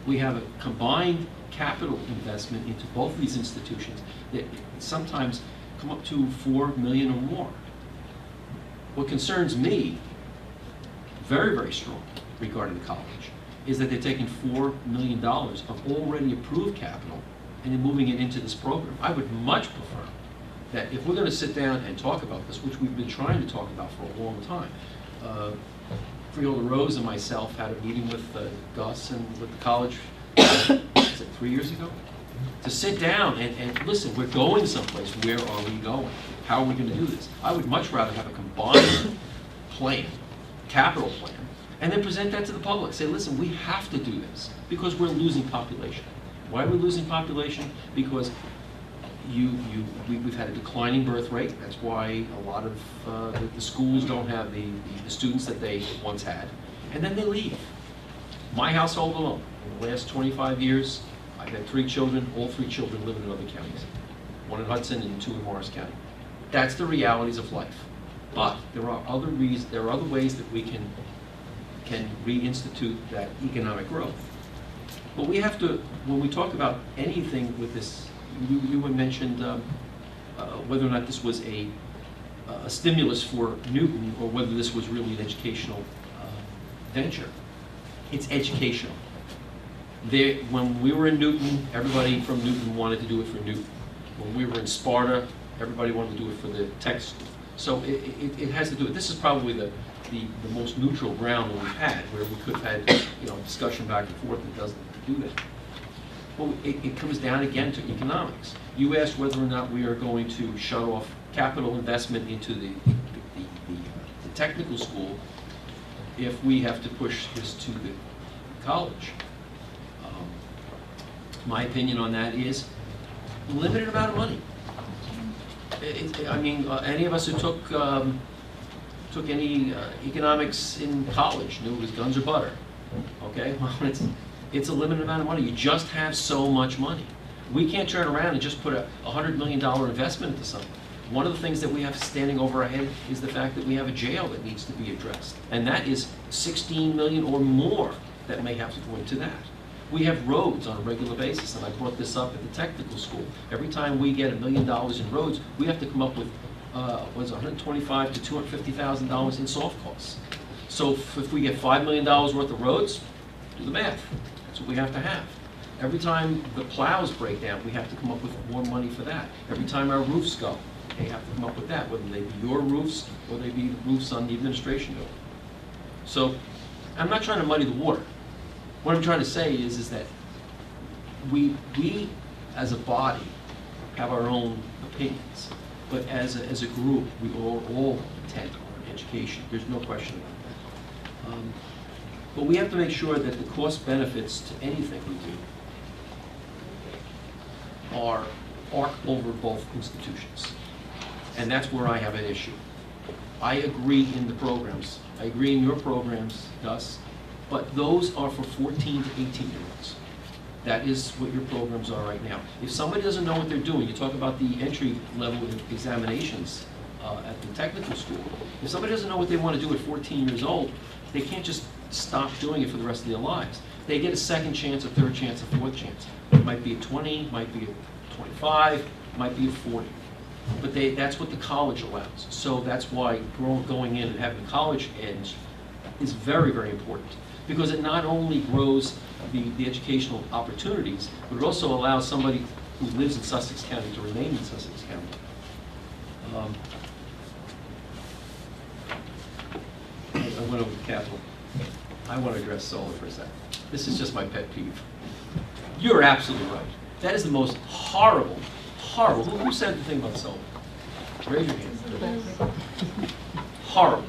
Speaker 6: We have a combined capital investment into both of these institutions that sometimes come up to $4 million or more. What concerns me very, very strong regarding the college is that they're taking $4 million of already approved capital and then moving it into this program. I would much prefer that if we're going to sit down and talk about this, which we've been trying to talk about for a long time, Freeholder Rose and myself had a meeting with Gus and with the college, was it 3 years ago? To sit down and listen, we're going someplace. Where are we going? How are we going to do this? I would much rather have a combined plan, capital plan, and then present that to the public. Say, listen, we have to do this because we're losing population. Why are we losing population? Because we've had a declining birth rate. That's why a lot of the schools don't have the students that they once had. And then they leave. My household alone, in the last 25 years, I've had 3 children. All 3 children live in other counties. 1 in Hudson and 2 in Morris County. That's the realities of life. But there are other reasons. There are other ways that we can reinstitute that economic growth. But we have to, when we talk about anything with this, you had mentioned whether or not this was a a stimulus for Newton, or whether this was really an educational venture. It's educational. When we were in Newton, everybody from Newton wanted to do it for Newton. When we were in Sparta, everybody wanted to do it for the tech school. So it has to do with, this is probably the most neutral ground that we've had, where we could have had, discussion back and forth. It doesn't do that. Well, it comes down again to economics. You asked whether or not we are going to shut off capital investment into the technical school if we have to push this to the college. My opinion on that is limited amount of money. Any of us who took any economics in college knew it was guns or butter. Okay, well, it's a limited amount of money. You just have so much money. We can't turn around and just put a $100 million investment into something. One of the things that we have standing over our head is the fact that we have a jail that needs to be addressed. And that is $16 million or more that may have to go into that. We have roads on a regular basis, and I brought this up at the technical school. Every time we get $1 million in roads, we have to come up with $125,000 to $250,000 in soft costs. So if we get $5 million worth of roads, do the math. That's what we have to have. Every time the plows break down, we have to come up with more money for that. Every time our roofs go, they have to come up with that, whether they be your roofs or they be roofs on the administration building. So I'm not trying to muddy the water. What I'm trying to say is that we as a body have our own opinions, but as a group, we all intend on education. There's no question about that. But we have to make sure that the cost benefits to anything we do are over both institutions. And that's where I have an issue. I agree in the programs. I agree in your programs, Gus, but those are for 14 to 18-year-olds. That is what your programs are right now. If somebody doesn't know what they're doing, you talk about the entry-level examinations at the technical school. If somebody doesn't know what they want to do at 14 years old, they can't just stop doing it for the rest of their lives. They get a second chance, a third chance, a fourth chance. It might be at 20, might be at 25, might be at 40. But that's what the college allows. So that's why going in and having a college edge is very, very important. Because it not only grows the educational opportunities, but it also allows somebody who lives in Sussex County to remain in Sussex County. I went over the capital. I want to address solar for a second. This is just my pet peeve. You're absolutely right. That is the most horrible. Who said the thing about solar? Raise your hand. Horrible.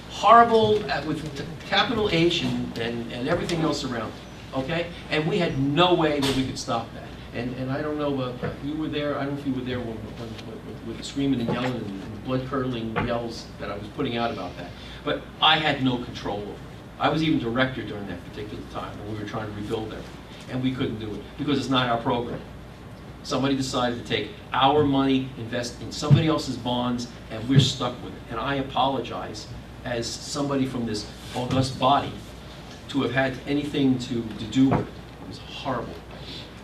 Speaker 6: Horrible with capital H and everything else around it, okay? And we had no way that we could stop that. And I don't know, you were there, I don't know if you were there with the screaming and yelling and blood-curdling yells that I was putting out about that. But I had no control over it. I was even director during that particular time when we were trying to rebuild everything. And we couldn't do it because it's not our program. Somebody decided to take our money, invest in somebody else's bonds, and we're stuck with it. And I apologize as somebody from this august body to have had anything to do with it. It was horrible.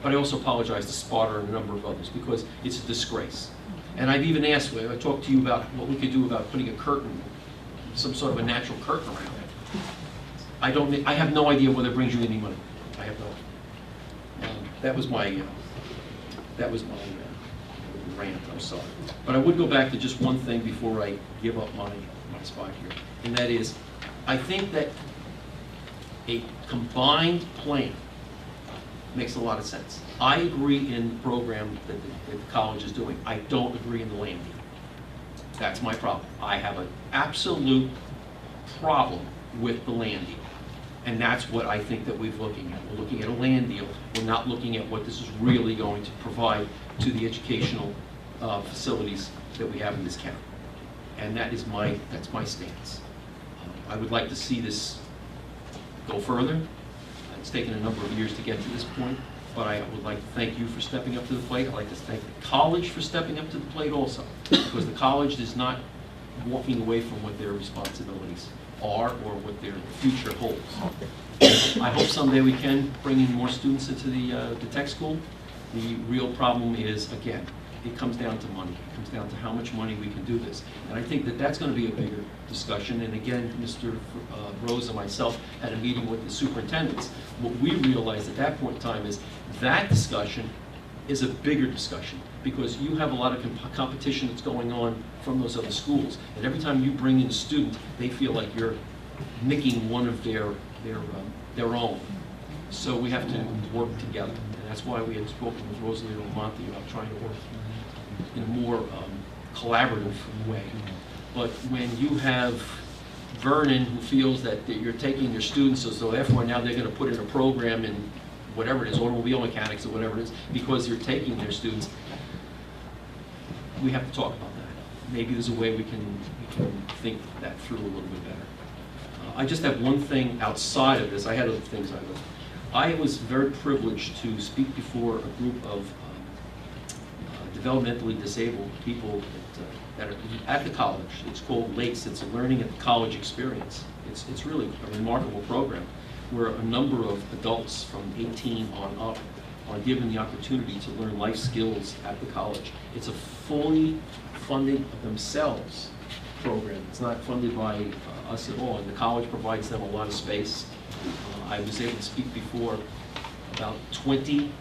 Speaker 6: But I also apologize to Sparta and a number of others because it's a disgrace. And I've even asked, I talked to you about what we could do about putting a curtain, some sort of a natural curtain around it. I have no idea whether it brings you any money. I have no idea. That was my rant, I'm sorry. But I would go back to just one thing before I give up my spot here. And that is, I think that a combined plan makes a lot of sense. I agree in the program that the college is doing. I don't agree in the land deal. That's my problem. I have an absolute problem with the land deal. And that's what I think that we're looking at. We're looking at a land deal. We're not looking at what this is really going to provide to the educational facilities that we have in this county. And that's my stance. I would like to see this go further. It's taken a number of years to get to this point, but I would like to thank you for stepping up to the plate. I'd like to thank the college for stepping up to the plate also, because the college is not walking away from what their responsibilities are or what their future holds. I hope someday we can bring in more students into the tech school. The real problem is, again, it comes down to money. It comes down to how much money we can do this. And I think that that's going to be a bigger discussion. And again, Mr. Rose and myself had a meeting with the superintendents. What we realized at that point in time is that discussion is a bigger discussion, because you have a lot of competition that's going on from those other schools. And every time you bring in a student, they feel like you're nicking one of their own. So we have to work together. And that's why we had spoken with Rosalie Romonti about trying to work in a more collaborative way. But when you have Vernon who feels that you're taking their students, so therefore now they're going to put in a program in whatever it is, automobile mechanics or whatever it is, because you're taking their students, we have to talk about that. Maybe there's a way we can think that through a little bit better. I just have one thing outside of this. I had other things I was very privileged to speak before a group of developmentally disabled people that are at the college. It's called LACE. It's a Learning at the College experience. It's really a remarkable program where a number of adults from 18 on up are given the opportunity to learn life skills at the college. It's a fully funding of themselves program. It's not funded by us at all, and the college provides them a lot of space. I was able to speak before about voting,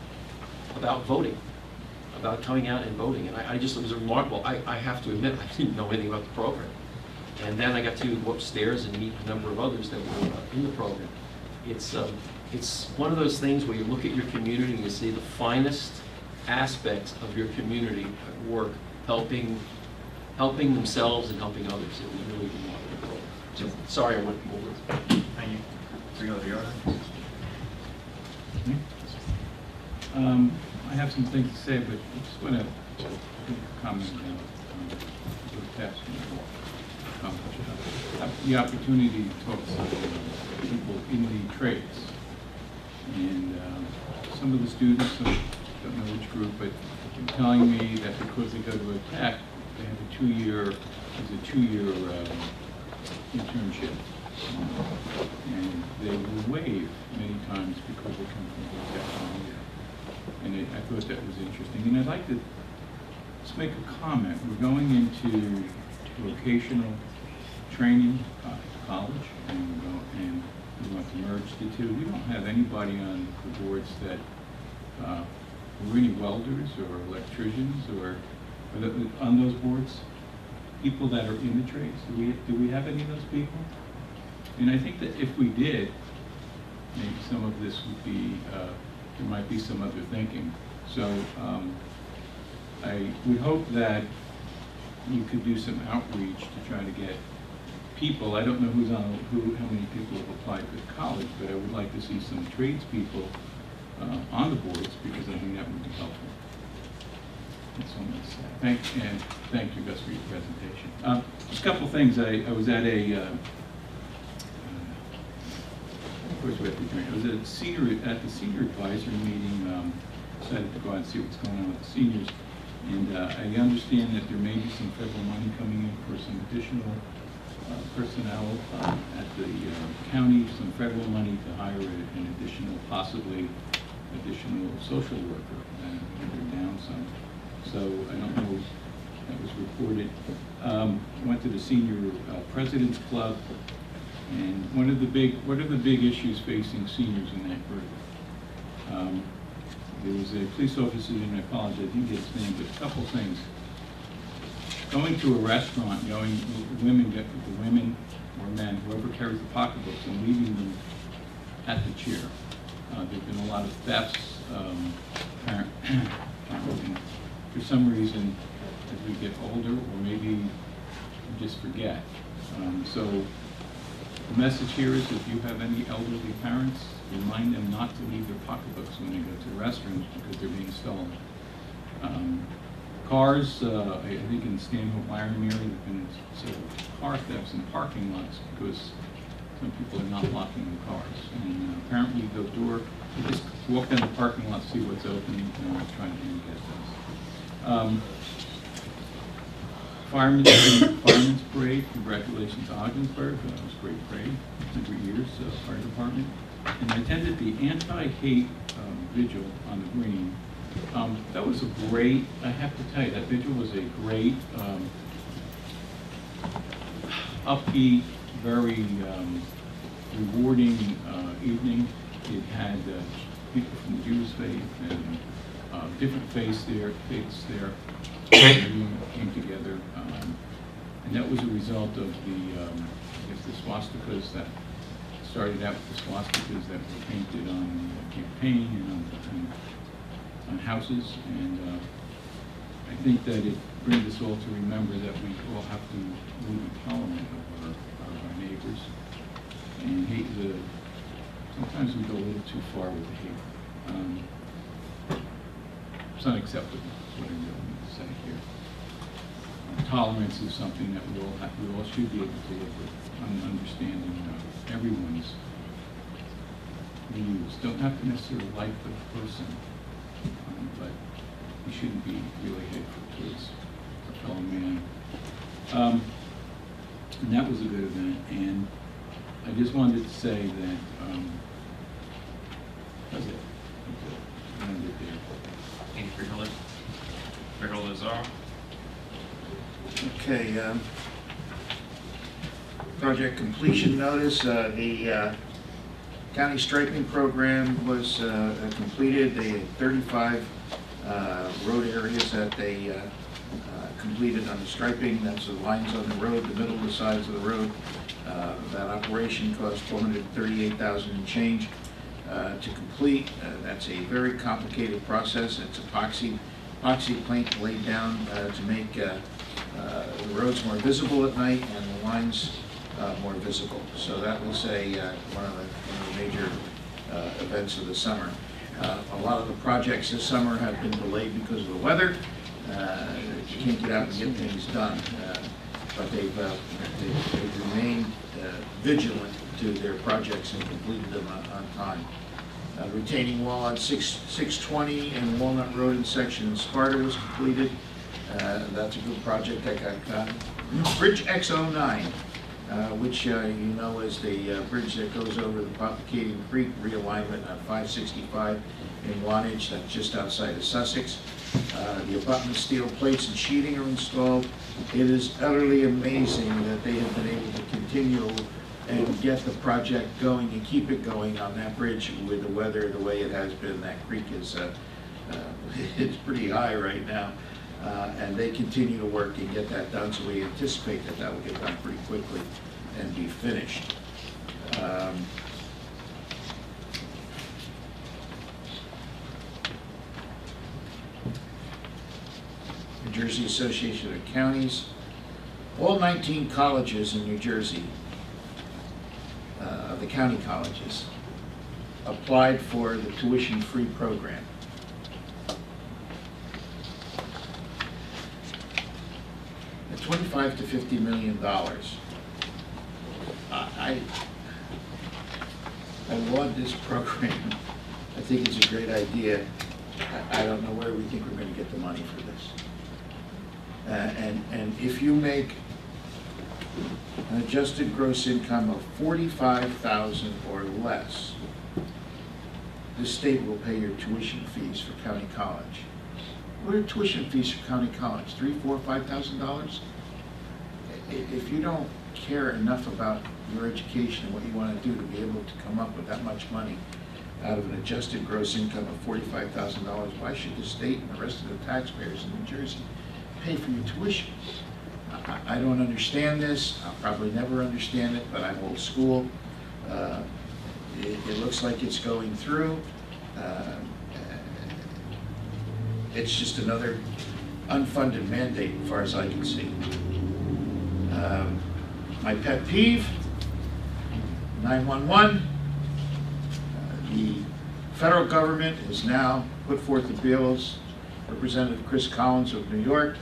Speaker 6: about coming out and voting, and I just, it was remarkable. I have to admit, I didn't know anything about the program. And then I got to go upstairs and meet a number of others that were in the program. It's one of those things where you look at your community and you see the finest aspects of your community at work, helping themselves and helping others. It was really remarkable. So, sorry I went over.
Speaker 3: Thank you.
Speaker 7: I have some things to say, but I just want to comment on the past the opportunity to talk to people in the trades. And some of the students, I don't know which group, but they're telling me that because they go to a tech, they have a two-year internship. And they will waive many times because they come from the tech. And I thought that was interesting. And I'd like to just make a comment. We're going into vocational training, college, and we want to merge the two. We don't have anybody on the boards that are any welders or electricians or on those boards. People that are in the trades. Do we have any of those people? And I think that if we did, maybe some of this would be, there might be some other thinking. So I would hope that you could do some outreach to try to get people. I don't know how many people have applied for the college, but I would like to see some tradespeople on the boards, because I think that would be helpful. That's all I'm going to say. Thank you, Gus, for your presentation. Just a couple things. I was at a, of course we have to drink. I was at the senior advisory meeting. Decided to go out and see what's going on with the seniors. And I understand that there may be some federal money coming in for some additional personnel at the county, some federal money to hire an additional, possibly additional social worker. They're down some. So I don't know, that was reported. Went to the senior president's club, and what are the big issues facing seniors in that group? There was a police officer, and I apologize, I didn't get his name, but a couple things. Going to a restaurant, the women or men, whoever carries the pocketbooks, and leaving them at the chair. There've been a lot of thefts, apparently. For some reason, as we get older, or maybe we just forget. So the message here is, if you have any elderly parents, remind them not to leave their pocketbooks when they go to the restrooms, because they're being stolen. Cars, I think in Stanhope Laramie area, there have been several car thefts in parking lots because some people are not locking the cars. And apparently the door, you just walk down the parking lot, see what's open, and try to get those. Fireman's Parade, congratulations to Ogdensburg. That was a great parade, 100 years, fire department. And I attended the anti-hate vigil on the Green That was a great, I have to tell you, that vigil was a great, upbeat, very rewarding evening. It had people from the Jewish faith and different faiths there came together. And that was a result of the, I guess, the swastikas that started out with the swastikas that were painted on the campaign and on houses. And I think that it brings us all to remember that we all have to live in tolerant of our neighbors. And hate sometimes we go a little too far with the hate. It's unacceptable, is what I really need to say here. Tolerance is something that we all should be able to live with, understanding everyone's views. Don't have to necessarily like the person, but you shouldn't be really hateful towards a fellow man. And that was a good event, and I just wanted to say that that's it. I'll end it there.
Speaker 3: Thank you, Freeholder. Freeholders are.
Speaker 8: Okay, project completion notice. The county striping program was completed. They had 35 road areas that they completed on the striping. That's the lines on the road, the middle, the sides of the road. That operation cost $438,000 and change to complete. That's a very complicated process. It's epoxy paint laid down to make the roads more visible at night and the lines more visible. So that was one of the major events of the summer. A lot of the projects this summer have been delayed because of the weather. You can't get out and get things done, but they've remained vigilant to their projects and completed them on time. Retaining wall on 620 and Walnut Road in section in Sparta was completed. That's a good project that got done. Bridge X09, which you know is the bridge that goes over the Poplicating Creek realignment on 565 in Wantage, that's just outside of Sussex. The abutment steel plates and sheeting are installed. It is utterly amazing that they have been able to continue and get the project going and keep it going on that bridge with the weather the way it has been. That creek is it's pretty high right now, and they continue to work and get that done, so we anticipate that that will get done pretty quickly and be finished. New Jersey Association of Counties, all 19 colleges in New Jersey, the county colleges, applied for the tuition-free program. At $25 to $50 million. I love this program. I think it's a great idea. I don't know where we think we're going to get the money for this. And if you make an adjusted gross income of $45,000 or less, the state will pay your tuition fees for county college. What are tuition fees for county college? $3,000, $4,000, $5,000? If you don't care enough about your education and what you want to do to be able to come up with that much money out of an adjusted gross income of $45,000, why should the state and the rest of the taxpayers in New Jersey pay for your tuition? I don't understand this. I'll probably never understand it, but I'm old school. It looks like it's going through. It's just another unfunded mandate as far as I can see. My pet peeve, 911. The federal government has now put forth the bills. Representative Chris Collins of New York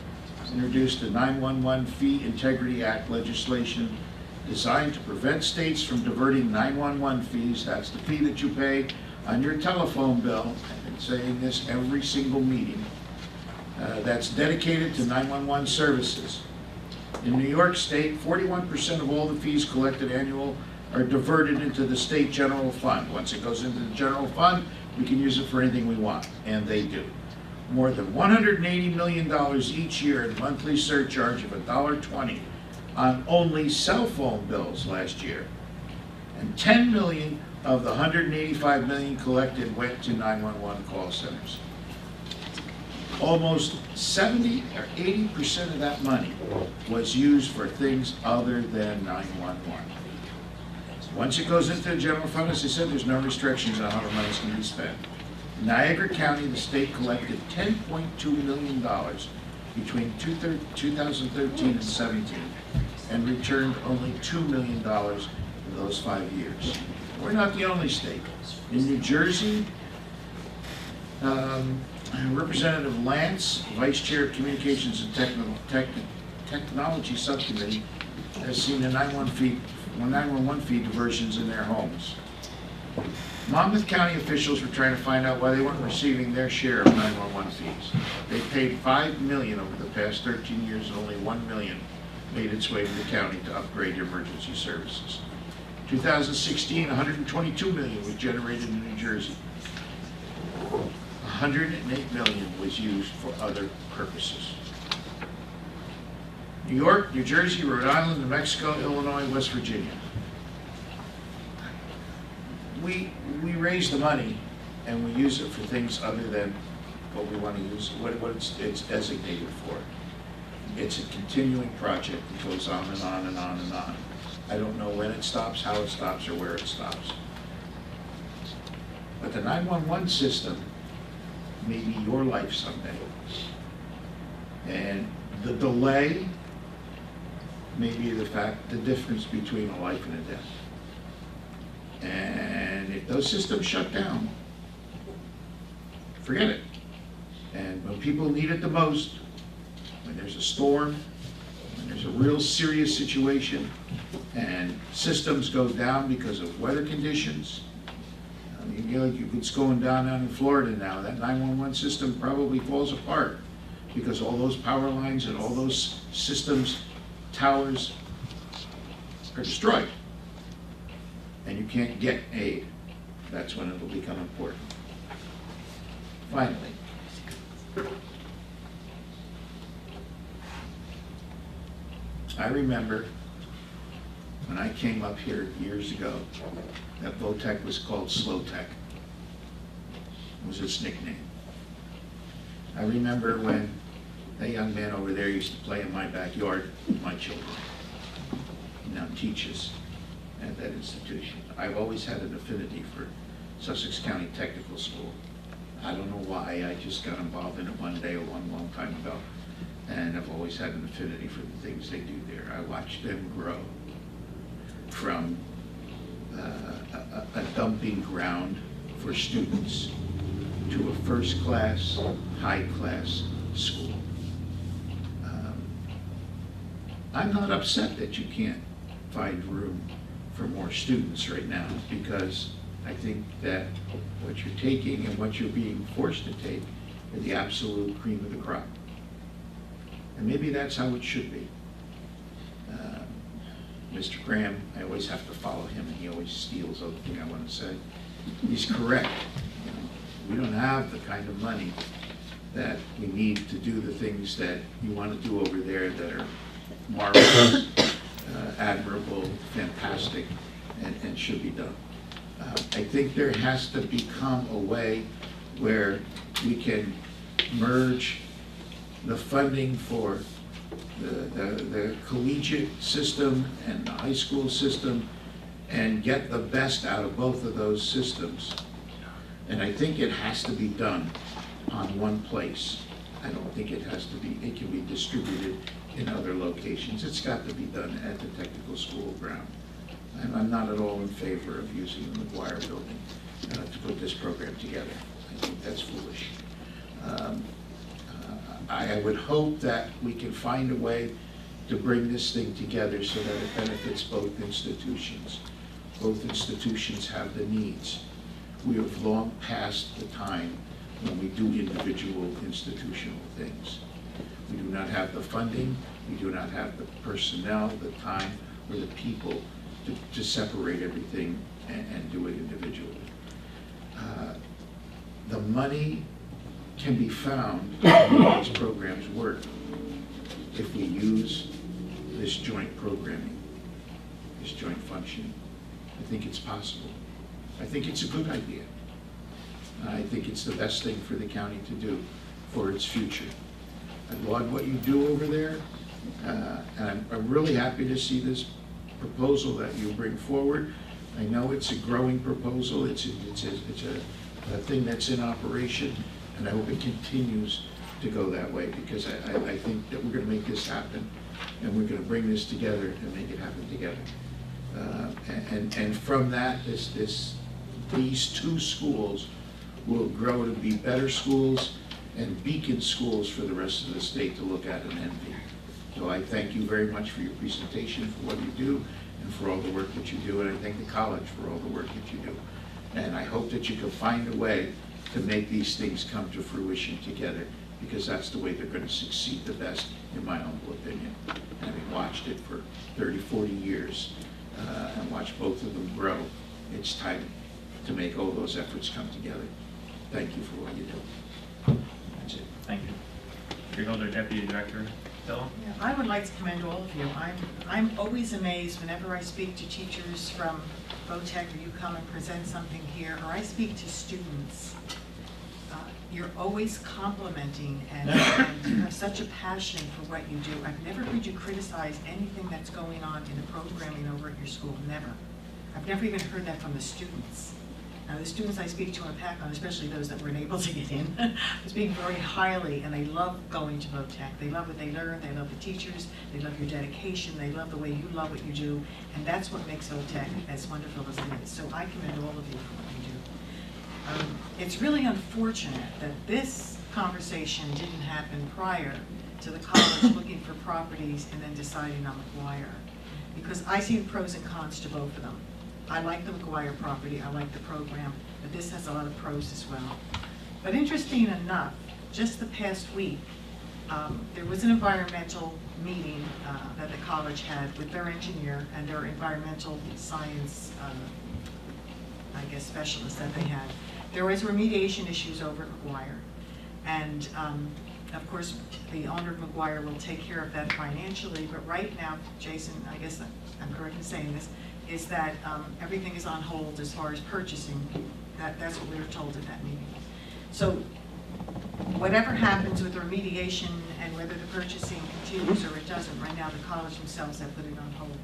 Speaker 8: introduced the 911 Fee Integrity Act legislation designed to prevent states from diverting 911 fees. That's the fee that you pay on your telephone bill. I've been saying this every single meeting. That's dedicated to 911 services. In New York State, 41% of all the fees collected annual are diverted into the state general fund. Once it goes into the general fund, we can use it for anything we want, and they do. more than $180 million each year in monthly surcharge of $1.20 on only cell phone bills last year. And 10 million of the 185 million collected went to 911 call centers. Almost 70 or 80% of that money was used for things other than 911. Once it goes into the general fund, as I said, there's no restrictions on how the money's going to be spent. In Niagara County, the state collected $10.2 million between 2013 and 17 and returned only $2 million in those 5 years. We're not the only state. In New Jersey, Representative Lance, Vice Chair of Communications and Technology Subcommittee, has seen the 911 fee diversions in their homes. Monmouth County officials were trying to find out why they weren't receiving their share of 911 fees. They paid $5 million over the past 13 years, and only $1 million made its way to the county to upgrade emergency services. 2016, $122 million was generated in New Jersey. $108 million was used for other purposes. New York, New Jersey, Rhode Island, New Mexico, Illinois, West Virginia. We raise the money and we use it for things other than what we want to use, what it's designated for. It's a continuing project that goes on and on and on and on. I don't know when it stops, how it stops, or where it stops. But the 911 system may be your life someday. And the delay may be the difference between a life and a death. And if those systems shut down, forget it. And when people need it the most, when there's a storm, when there's a real serious situation, and systems go down because of weather conditions, it's going down in Florida now. That 911 system probably falls apart because all those power lines and all those systems, towers, are destroyed. And you can't get aid. That's when it will become important. Finally, I remember when I came up here years ago, that VOTEC was called Slow Tech. Was its nickname. I remember when that young man over there used to play in my backyard with my children. He now teaches at that institution. I've always had an affinity for Sussex County Technical School. I don't know why, I just got involved in it one day a long time ago. And I've always had an affinity for the things they do there. I watched them grow from a dumping ground for students to a first-class, high-class school. I'm not upset that you can't find room for more students right now, because I think that what you're taking and what you're being forced to take are the absolute cream of the crop. And maybe that's how it should be. Mr. Graham, I always have to follow him, and he always steals everything I want to say. He's correct. We don't have the kind of money that we need to do the things that you want to do over there that are marvelous, admirable, fantastic, and should be done. I think there has to become a way where we can merge the funding for the collegiate system and the high school system and get the best out of both of those systems. And I think it has to be done on one place. I don't think it has to be, it can be distributed in other locations. It's got to be done at the technical school ground. And I'm not at all in favor of using the McGuire building to put this program together. I think that's foolish. I would hope that we can find a way to bring this thing together so that it benefits both institutions. Both institutions have the needs. We have long passed the time when we do individual institutional things. We do not have the funding, we do not have the personnel, the time, or the people to separate everything and do it individually. The money can be found to make these programs work if we use this joint programming, this joint functioning. I think it's possible. I think it's a good idea. I think it's the best thing for the county to do for its future. I laud what you do over there, and I'm really happy to see this proposal that you bring forward. I know it's a growing proposal. It's a thing that's in operation, and I hope it continues to go that way, because I think that we're going to make this happen, and we're going to bring this together and make it happen together. And from that, these two schools will grow to be better schools and beacon schools for the rest of the state to look at and envy. So I thank you very much for your presentation, for what you do, and for all the work that you do, and I thank the college for all the work that you do. And I hope that you can find a way to make these things come to fruition together, because that's the way they're going to succeed the best, in my humble opinion. Having watched it for 30, 40 years, and watched both of them grow, it's time to make all those efforts come together. Thank you for what you do. That's it.
Speaker 3: Thank you. Freeholder Deputy Director Phil.
Speaker 11: Yeah, I would like to commend all of you. I'm always amazed whenever I speak to teachers from VOTEC, or you come and present something here, or I speak to students. You're always complimenting and you have such a passion for what you do. I've never heard you criticize anything that's going on in the programming over at your school, never. I've never even heard that from the students. Now, the students I speak to in PACON, especially those that weren't able to get in, speak very highly, and they love going to VOTEC. They love what they learn, they love the teachers, they love your dedication, they love the way you love what you do, and that's what makes VOTEC as wonderful as it is. So I commend all of you for what you do. It's really unfortunate that this conversation didn't happen prior to the college looking for properties and then deciding on McGuire, because I see the pros and cons to both of them. I like the McGuire property, I like the program, but this has a lot of pros as well. But interesting enough, just the past week, there was an environmental meeting that the college had with their engineer and their environmental science, I guess, specialists that they had. There was remediation issues over at McGuire, and of course, the owner of McGuire will take care of that financially, but right now, Jason, I guess I'm correct in saying this, is that everything is on hold as far as purchasing. That's what we were told at that meeting. So whatever happens with the remediation and whether the purchasing continues or it doesn't, right now the college themselves have put it on hold.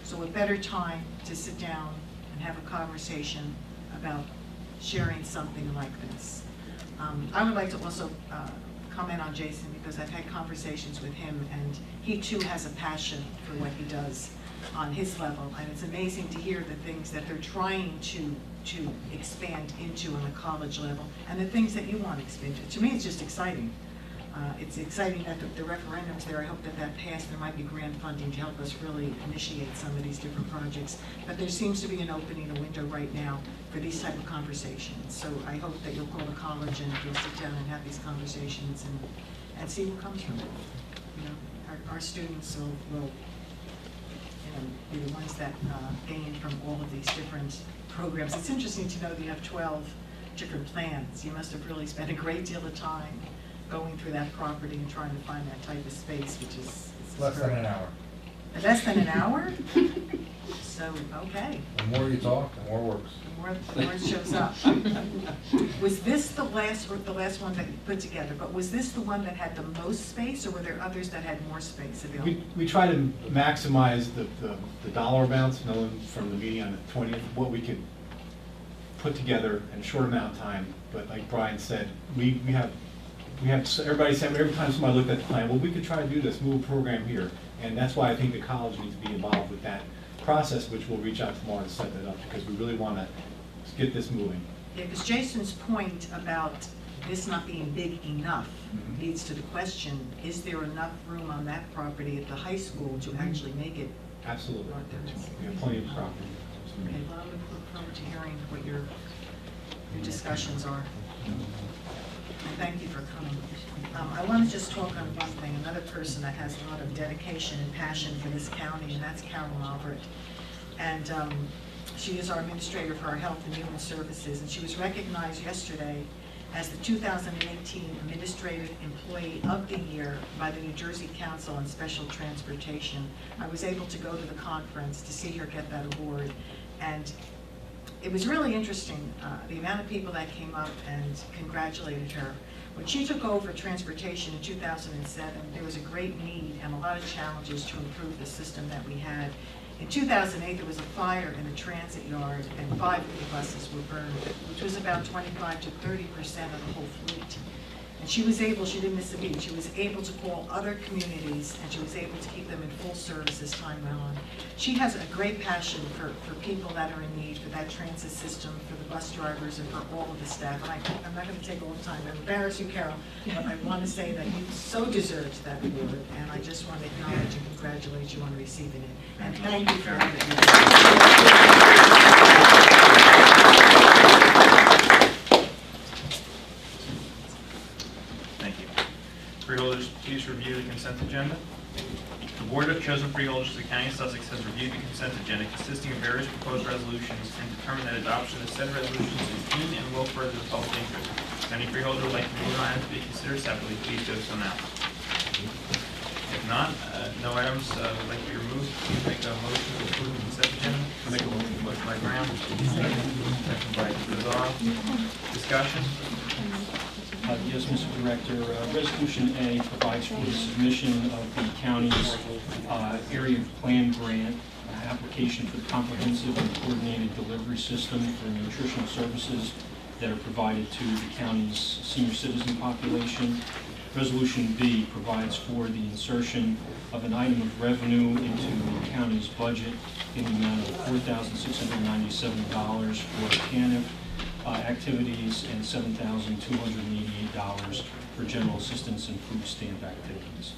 Speaker 11: So a better time to sit down and have a conversation about sharing something like this. I would like to also comment on Jason, because I've had conversations with him, and he too has a passion for what he does on his level, and it's amazing to hear the things that they're trying to expand into on the college level, and the things that you want to expand to. To me, it's just exciting. It's exciting that the referendum's there. I hope that that passed. There might be grant funding to help us really initiate some of these different projects. But there seems to be an opening, a window right now for these type of conversations. So I hope that you'll call the college and you'll sit down and have these conversations and see what comes from it. You know, our students will be the ones that gain from all of these different programs. It's interesting to know that you have 12 different plans. You must have really spent a great deal of time going through that property and trying to find that type of space, which is
Speaker 20: Less than an hour.
Speaker 11: Less than an hour? So, okay.
Speaker 20: The more you talk, the more works.
Speaker 11: The more it shows up. Was this the last one that you put together, but was this the one that had the most space, or were there others that had more space available?
Speaker 10: We try to maximize the dollar amounts, knowing from the meeting on the 20th what we could put together in a short amount of time. But like Brian said, we have everybody said, every time somebody looked at the plan, well, we could try to do this, move a program here. And that's why I think the college needs to be involved with that process, which we'll reach out tomorrow to set that up, because we really want to get this moving.
Speaker 11: Yeah, because Jason's point about this not being big enough leads to the question, is there enough room on that property at the high school to actually make it?
Speaker 10: Absolutely. We have plenty of property.
Speaker 11: Okay, well, I look forward to hearing what your discussions are. And thank you for coming. I want to just talk on one thing, another person that has a lot of dedication and passion for this county, and that's Carol Albert. And she is our administrator for our Health and Human Services, and she was recognized yesterday as the 2018 Administrative Employee of the Year by the New Jersey Council on Special Transportation. I was able to go to the conference to see her get that award, and it was really interesting, the amount of people that came up and congratulated her. When she took over transportation in 2007, there was a great need and a lot of challenges to improve the system that we had. In 2008, there was a fire in the transit yard, and 5 of the buses were burned, which was about 25 to 30% of the whole fleet. And she was able, she didn't miss a beat, she was able to call other communities, and she was able to keep them in full service as time went on. She has a great passion for people that are in need, for that transit system, for the bus drivers, and for all of the staff. And I'm not going to take all the time and embarrass you, Carol, but I want to say that you so deserved that award, and I just want to acknowledge and congratulate you on receiving it. And thank you for
Speaker 3: Thank you. Freeholders, please review the consent agenda. The Board of Chosen Freeholders of the County of Sussex has reviewed the consent agenda consisting of various proposed resolutions and determined that adoption of said resolutions is in and will further the public interest. If any freeholder would like to move items to be considered separately, please do so now. If not, no items would like to be removed. Please make a motion to approve the consent agenda. Make a motion. Motion by Graham. Second by Lazar. Discussion.
Speaker 21: Yes, Mr. Director. Resolution A provides for the submission of the county's area plan grant application for the comprehensive and coordinated delivery system for nutritional services that are provided to the county's senior citizen population. Resolution B provides for the insertion of an item of revenue into the county's budget in the amount of $4,697 for TANF activities and $7,288 for general assistance and food stamp activities.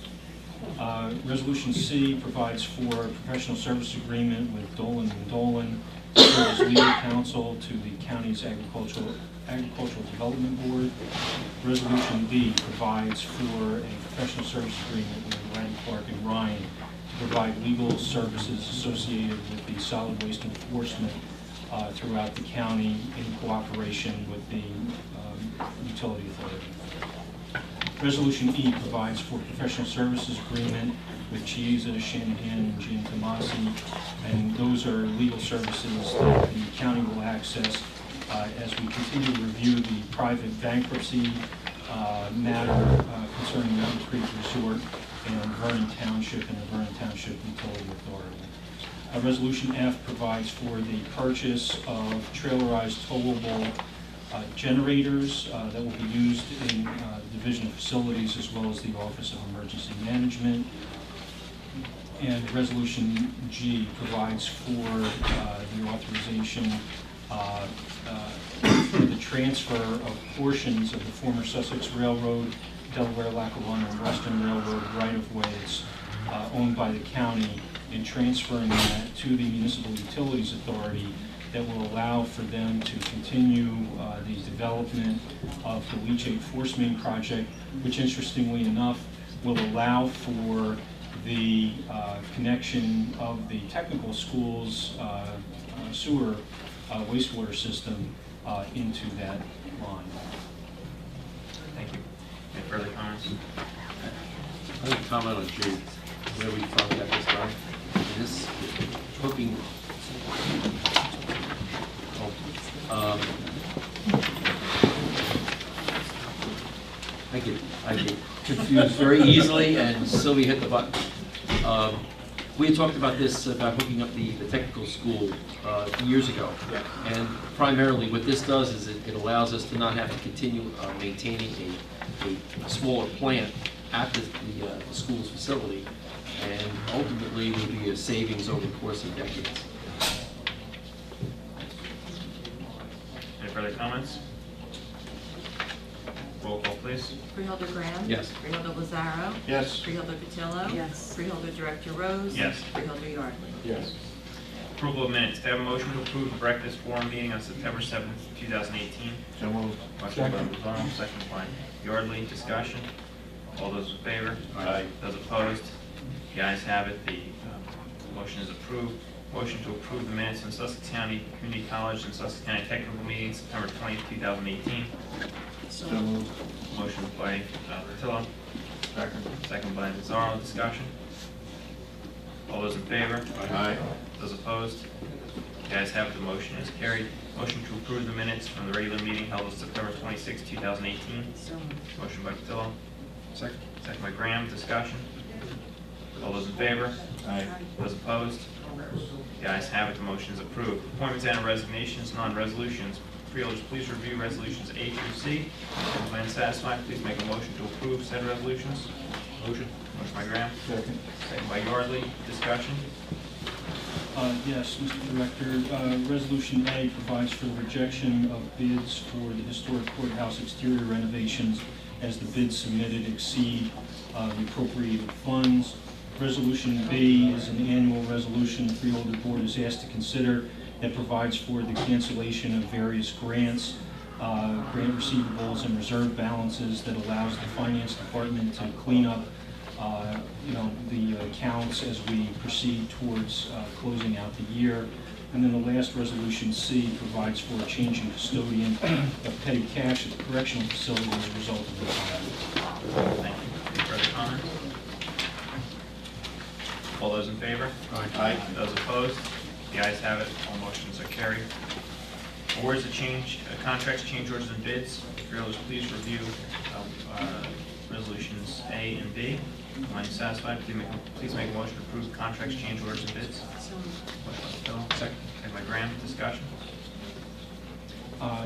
Speaker 21: Resolution C provides for a professional service agreement with Dolan & Dolan to serve as legal counsel to the county's agricultural development board. Resolution D provides for a professional service agreement with Randy Clark and Ryan to provide legal services associated with the solid waste enforcement throughout the county in cooperation with the utility authority. Resolution E provides for professional services agreement with Chiesa, Shanahan, and Gene Tomasi, and those are legal services that the county will access as we continue to review the private bankruptcy matter concerning Mountain Creek Resort and Vernon Township and the Vernon Township Utility Authority. Resolution F provides for the purchase of trailerized towable generators that will be used in division facilities as well as the Office of Emergency Management. And Resolution G provides for the authorization for the transfer of portions of the former Sussex Railroad, Delaware, Lackawanna, and Western Railroad right-of-ways owned by the county, and transferring that to the Municipal Utilities Authority that will allow for them to continue the development of the leachate force main project, which interestingly enough will allow for the connection of the technical school's sewer wastewater system into that line.
Speaker 3: Thank you. Any further comments?
Speaker 6: I have a comment on G, where we talked about this time. This hooking. I get confused very easily, and Sylvia hit the button. We had talked about this, about hooking up the technical school years ago.
Speaker 10: Yeah.
Speaker 6: And primarily what this does is it allows us to not have to continue maintaining a smaller plant at the school's facility, and ultimately will be a savings over the course of decades.
Speaker 3: Any further comments? Roll call, please.
Speaker 13: Freeholder Graham?
Speaker 6: Yes.
Speaker 13: Freeholder Lazaro?
Speaker 8: Yes.
Speaker 13: Freeholder Cotillo?
Speaker 4: Yes.
Speaker 13: Freeholder Director Rose?
Speaker 3: Yes.
Speaker 13: Freeholder Yardley?
Speaker 10: Yes.
Speaker 3: Approval of minutes. Do I have a motion to approve the breakfast forum meeting on September 7th, 2018?
Speaker 8: So moved.
Speaker 3: Motion by Lazaro, second by Yardley. Discussion. All those in favor?
Speaker 8: Aye.
Speaker 3: Those opposed? The ayes have it. The motion is approved. Motion to approve the minutes from Sussex County Community College and Sussex County Technical Meeting, September 20th, 2018.
Speaker 7: So moved.
Speaker 3: Motion by Patillo. Second by Nazaro. Discussion. All those in favor?
Speaker 8: Aye.
Speaker 3: Those opposed? The ayes have it, the motion is carried. Motion to approve the minutes from the regular meeting held on September 26, 2018.
Speaker 13: So moved.
Speaker 3: Motion by Patillo.
Speaker 20: Second.
Speaker 3: Second by Graham. Discussion. All those in favor?
Speaker 8: Aye.
Speaker 3: Those opposed? The ayes have it, the motion is approved. Appointments and resignations, non-resolutions. Freeholders, please review resolutions A through C. When satisfied, please make a motion to approve said resolutions.
Speaker 20: Motion.
Speaker 3: Motion by Graham.
Speaker 7: Second.
Speaker 3: Second by Yardley. Discussion.
Speaker 21: Yes, Mr. Director. Resolution A provides for the rejection of bids for the historic courthouse exterior renovations as the bids submitted exceed the appropriated funds. Resolution B is an annual resolution the Freeholder Board is asked to consider that provides for the cancellation of various grants, grant receivables, and reserve balances that allows the Finance Department to clean up the accounts as we proceed towards closing out the year. And then the last resolution, C, provides for a change in custodian of petty cash at the correctional facility as a result of this item.
Speaker 3: Thank you. Any further comments? All those in favor?
Speaker 8: Aye.
Speaker 3: Those opposed? The ayes have it. All motions are carried. Awards of change, contracts, change orders, and bids. Freeholders, please review resolutions A and B. When satisfied, please make a motion to approve contracts, change orders, and bids.
Speaker 13: So moved.
Speaker 3: Motion by Bill. Second by Graham. Discussion.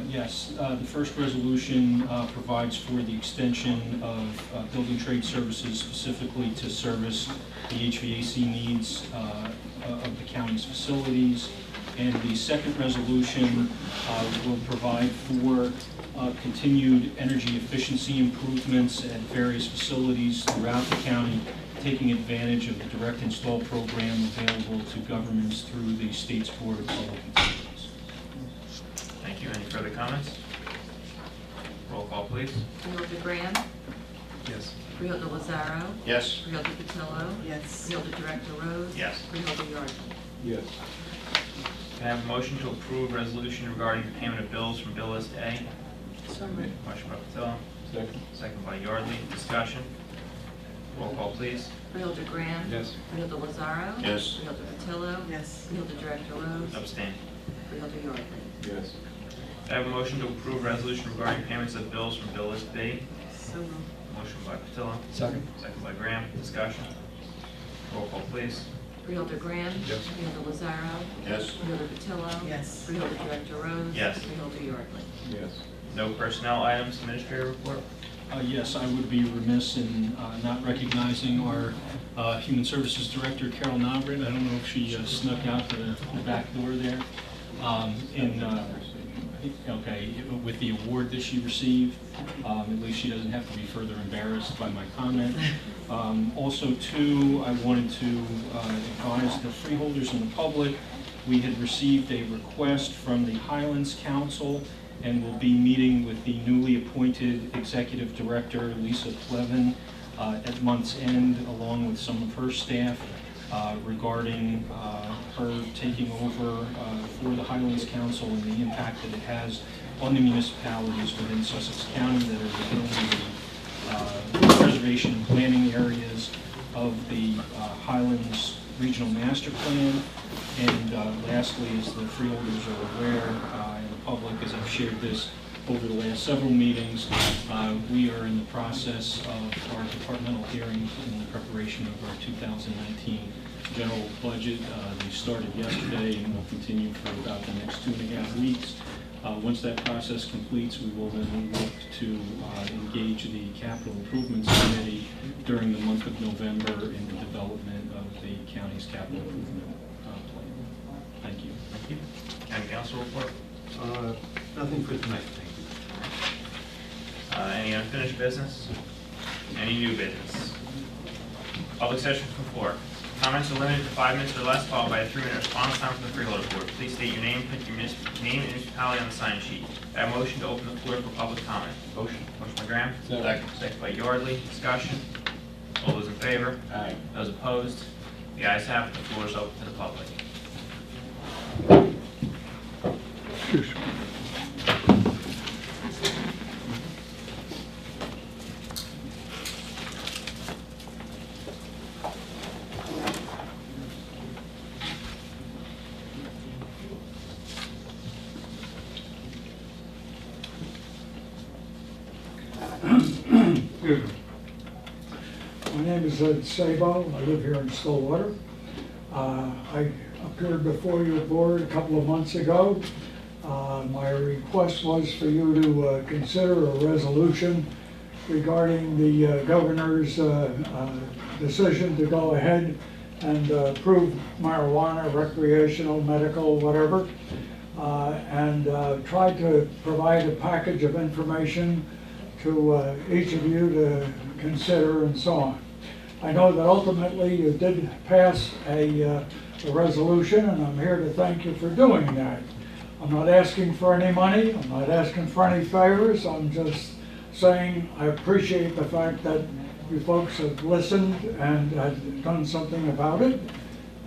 Speaker 21: Yes, the first resolution provides for the extension of building trade services specifically to service the HVAC needs of the county's facilities. And the second resolution will provide for continued energy efficiency improvements at various facilities throughout the county, taking advantage of the direct install program available to governments through the state's Board of Public Utilities.
Speaker 3: Thank you. Any further comments? Roll call, please.
Speaker 13: Freeholder Graham.
Speaker 3: Yes.
Speaker 13: Freeholder Lazaro.
Speaker 8: Yes.
Speaker 13: Freeholder Patillo.
Speaker 11: Yes.
Speaker 13: Freeholder Director Rose.
Speaker 3: Yes.
Speaker 13: Freeholder Yardley.
Speaker 7: Yes.
Speaker 3: Can I have a motion to approve resolution regarding the payment of bills from bill list A?
Speaker 13: So moved.
Speaker 3: Motion by Patillo.
Speaker 7: Second.
Speaker 3: Second by Yardley. Discussion. Roll call, please.
Speaker 13: Freeholder Graham.
Speaker 7: Yes.
Speaker 13: Freeholder Lazaro.
Speaker 8: Yes.
Speaker 13: Freeholder Patillo.
Speaker 11: Yes.
Speaker 13: Freeholder Director Rose.
Speaker 3: Abstain.
Speaker 13: Freeholder Yardley.
Speaker 7: Yes.
Speaker 3: I have a motion to approve resolution regarding payments of bills from bill list B.
Speaker 13: So moved.
Speaker 3: Motion by Patillo.
Speaker 20: Second.
Speaker 3: Second by Graham. Discussion. Roll call, please.
Speaker 13: Freeholder Graham.
Speaker 20: Yes.
Speaker 13: Freeholder Lazaro.
Speaker 8: Yes.
Speaker 13: Freeholder Patillo.
Speaker 11: Yes.
Speaker 13: Freeholder Director Rose.
Speaker 3: Yes.
Speaker 13: Freeholder Yardley.
Speaker 7: Yes.
Speaker 3: No personnel items. Administrator report.
Speaker 21: Yes, I would be remiss in not recognizing our Human Services Director, Carol Nobrit. I don't know if she snuck out the back door there. With the award that she received, at least she doesn't have to be further embarrassed by my comment. Also, too, I wanted to advise the freeholders and the public, we had received a request from the Highlands Council and will be meeting with the newly appointed Executive Director, Lisa Plevin, at month's end, along with some of her staff, regarding her taking over for the Highlands Council and the impact that it has on the municipalities within Sussex County that are within the preservation and planning areas of the Highlands Regional Master Plan. And lastly, as the freeholders are aware, and the public, as I've shared this over the last several meetings, we are in the process of our departmental hearings in the preparation of our 2019 general budget. They started yesterday and will continue for about the next 2.5 weeks. Once that process completes, we will then look to engage the Capital Improvements Committee during the month of November in the development of the county's capital improvement plan. Thank you.
Speaker 3: Thank you. County Council report.
Speaker 20: Nothing for tonight, thank you.
Speaker 3: Any unfinished business? Any new business? Public session from the floor. Comments are limited to 5 minutes or less, followed by a 3-minute response time from the freeholder board. Please state your name, print your name and municipality on the sign sheet. I have a motion to open the floor for public comment. Motion. Motion by Graham.
Speaker 8: Second.
Speaker 3: Second by Yardley. Discussion. All those in favor?
Speaker 8: Aye.
Speaker 3: Those opposed? The ayes have it. The floor is open to the public.
Speaker 1: My name is Ed Sabo. I live here in Stillwater. I appeared before your board a couple of months ago. My request was for you to consider a resolution regarding the governor's decision to go ahead and approve marijuana, recreational, medical, whatever, and tried to provide a package of information to each of you to consider and so on. I know that ultimately you did pass a resolution, and I'm here to thank you for doing that. I'm not asking for any money, I'm not asking for any favors, I'm just saying I appreciate the fact that you folks have listened and have done something about it.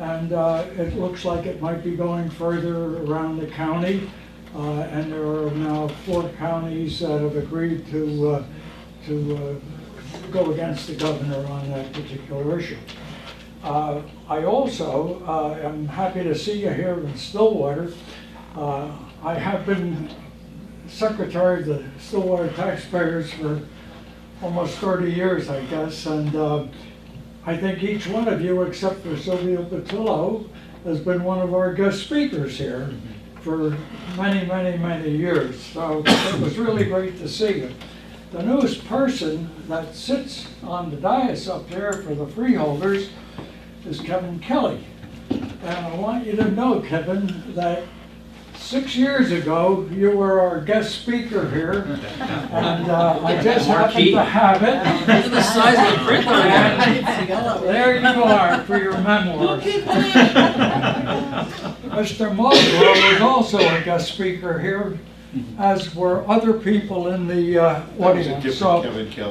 Speaker 1: And it looks like it might be going further around the county. And there are now 4 counties that have agreed to go against the governor on that particular issue. I also am happy to see you here in Stillwater. I have been secretary of the Stillwater taxpayers for almost 30 years, I guess, and I think each one of you, except for Sylvia Patillo, has been one of our guest speakers here for many, many, many years. So it was really great to see you. The newest person that sits on the dais up there for the Freeholders is Kevin Kelly. And I want you to know, Kevin, that 6 years ago, you were our guest speaker here, and I just happened to have it.
Speaker 6: Look at the size of the print on it.
Speaker 1: There you are for your memoirs. Mr. Mulgrew was also a guest speaker here, as were other people in the audience. So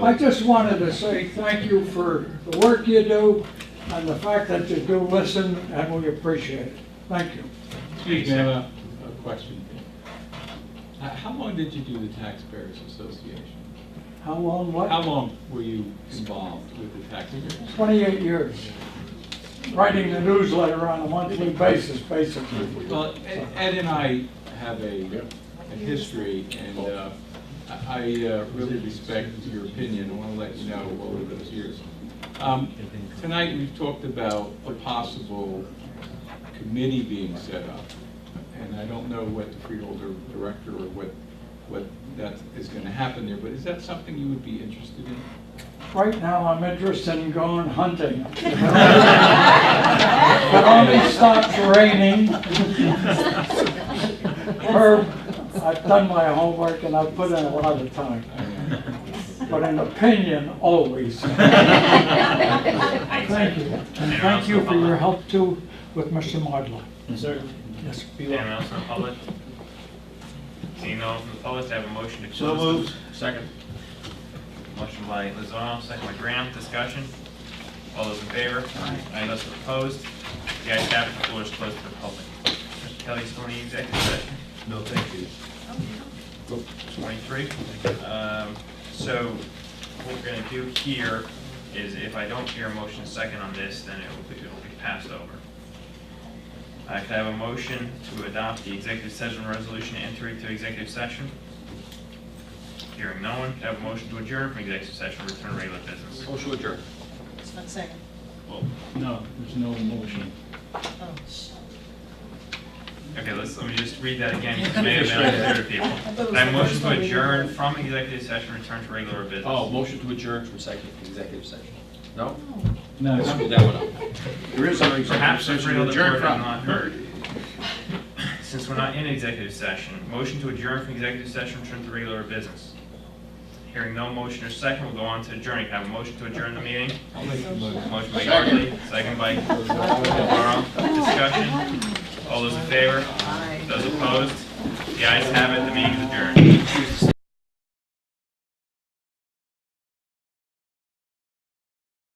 Speaker 1: I just wanted to say thank you for the work you do and the fact that you do listen, and we appreciate it. Thank you.
Speaker 7: Excuse me, I have a question. How long did you do the Taxpayers Association?
Speaker 1: How long, what?
Speaker 7: How long were you involved with the Taxpayers?
Speaker 1: 28 years. Writing the newsletter on a monthly basis, basically.
Speaker 7: Well, Ed and I have a history, and I really respect your opinion. I want to let you know over those years. Tonight we've talked about a possible committee being set up, and I don't know what the freeholder director or what that is going to happen there, but is that something you would be interested in?
Speaker 1: Right now, I'm interested in going hunting. It only stops raining. Herb, I've done my homework and I've put in a lot of time. But an opinion, always. Thank you. And thank you for your help too with Mr. Modler.
Speaker 3: Sir?
Speaker 1: Yes.
Speaker 3: Anyone else from the public? Seeing no one from the public, I have a motion to close.
Speaker 8: So moved.
Speaker 3: Second. Motion by Lozano, second by Graham. Discussion. All those in favor? Aye. Those opposed? The ayes have it. The floor is closed to the public. Mr. Kelly, still need executive session?
Speaker 8: No, thank you.
Speaker 3: 23. So what we're going to do here is, if I don't hear a motion second on this, then it will be passed over. I could have a motion to adopt the executive session resolution and enter into executive session. Hearing no one, could I have a motion to adjourn from executive session and return to regular business.
Speaker 6: Motion to adjourn.
Speaker 11: It's not second.
Speaker 3: Well,
Speaker 21: No, there's no motion.
Speaker 11: Oh,
Speaker 3: okay, let me just read that again, because it may have been unclear to people. Could I have a motion to adjourn from executive session and return to regular business.
Speaker 6: Oh, motion to adjourn from executive session. No?
Speaker 21: No.
Speaker 6: Let's move that one up.
Speaker 8: There is no
Speaker 3: Perhaps
Speaker 8: executive
Speaker 3: the
Speaker 8: session to
Speaker 3: regular
Speaker 8: adjourn
Speaker 3: board have
Speaker 8: from.
Speaker 3: not heard. Since we're not in executive session, motion to adjourn from executive session, return to regular business. Hearing no motion or second, we'll go on to adjourning. Have a motion to adjourn the meeting.
Speaker 7: I'll make the motion.
Speaker 3: Motion by Yardley, second by Navarro. Discussion. All those in favor? Those opposed? The ayes have it. The meeting is adjourned.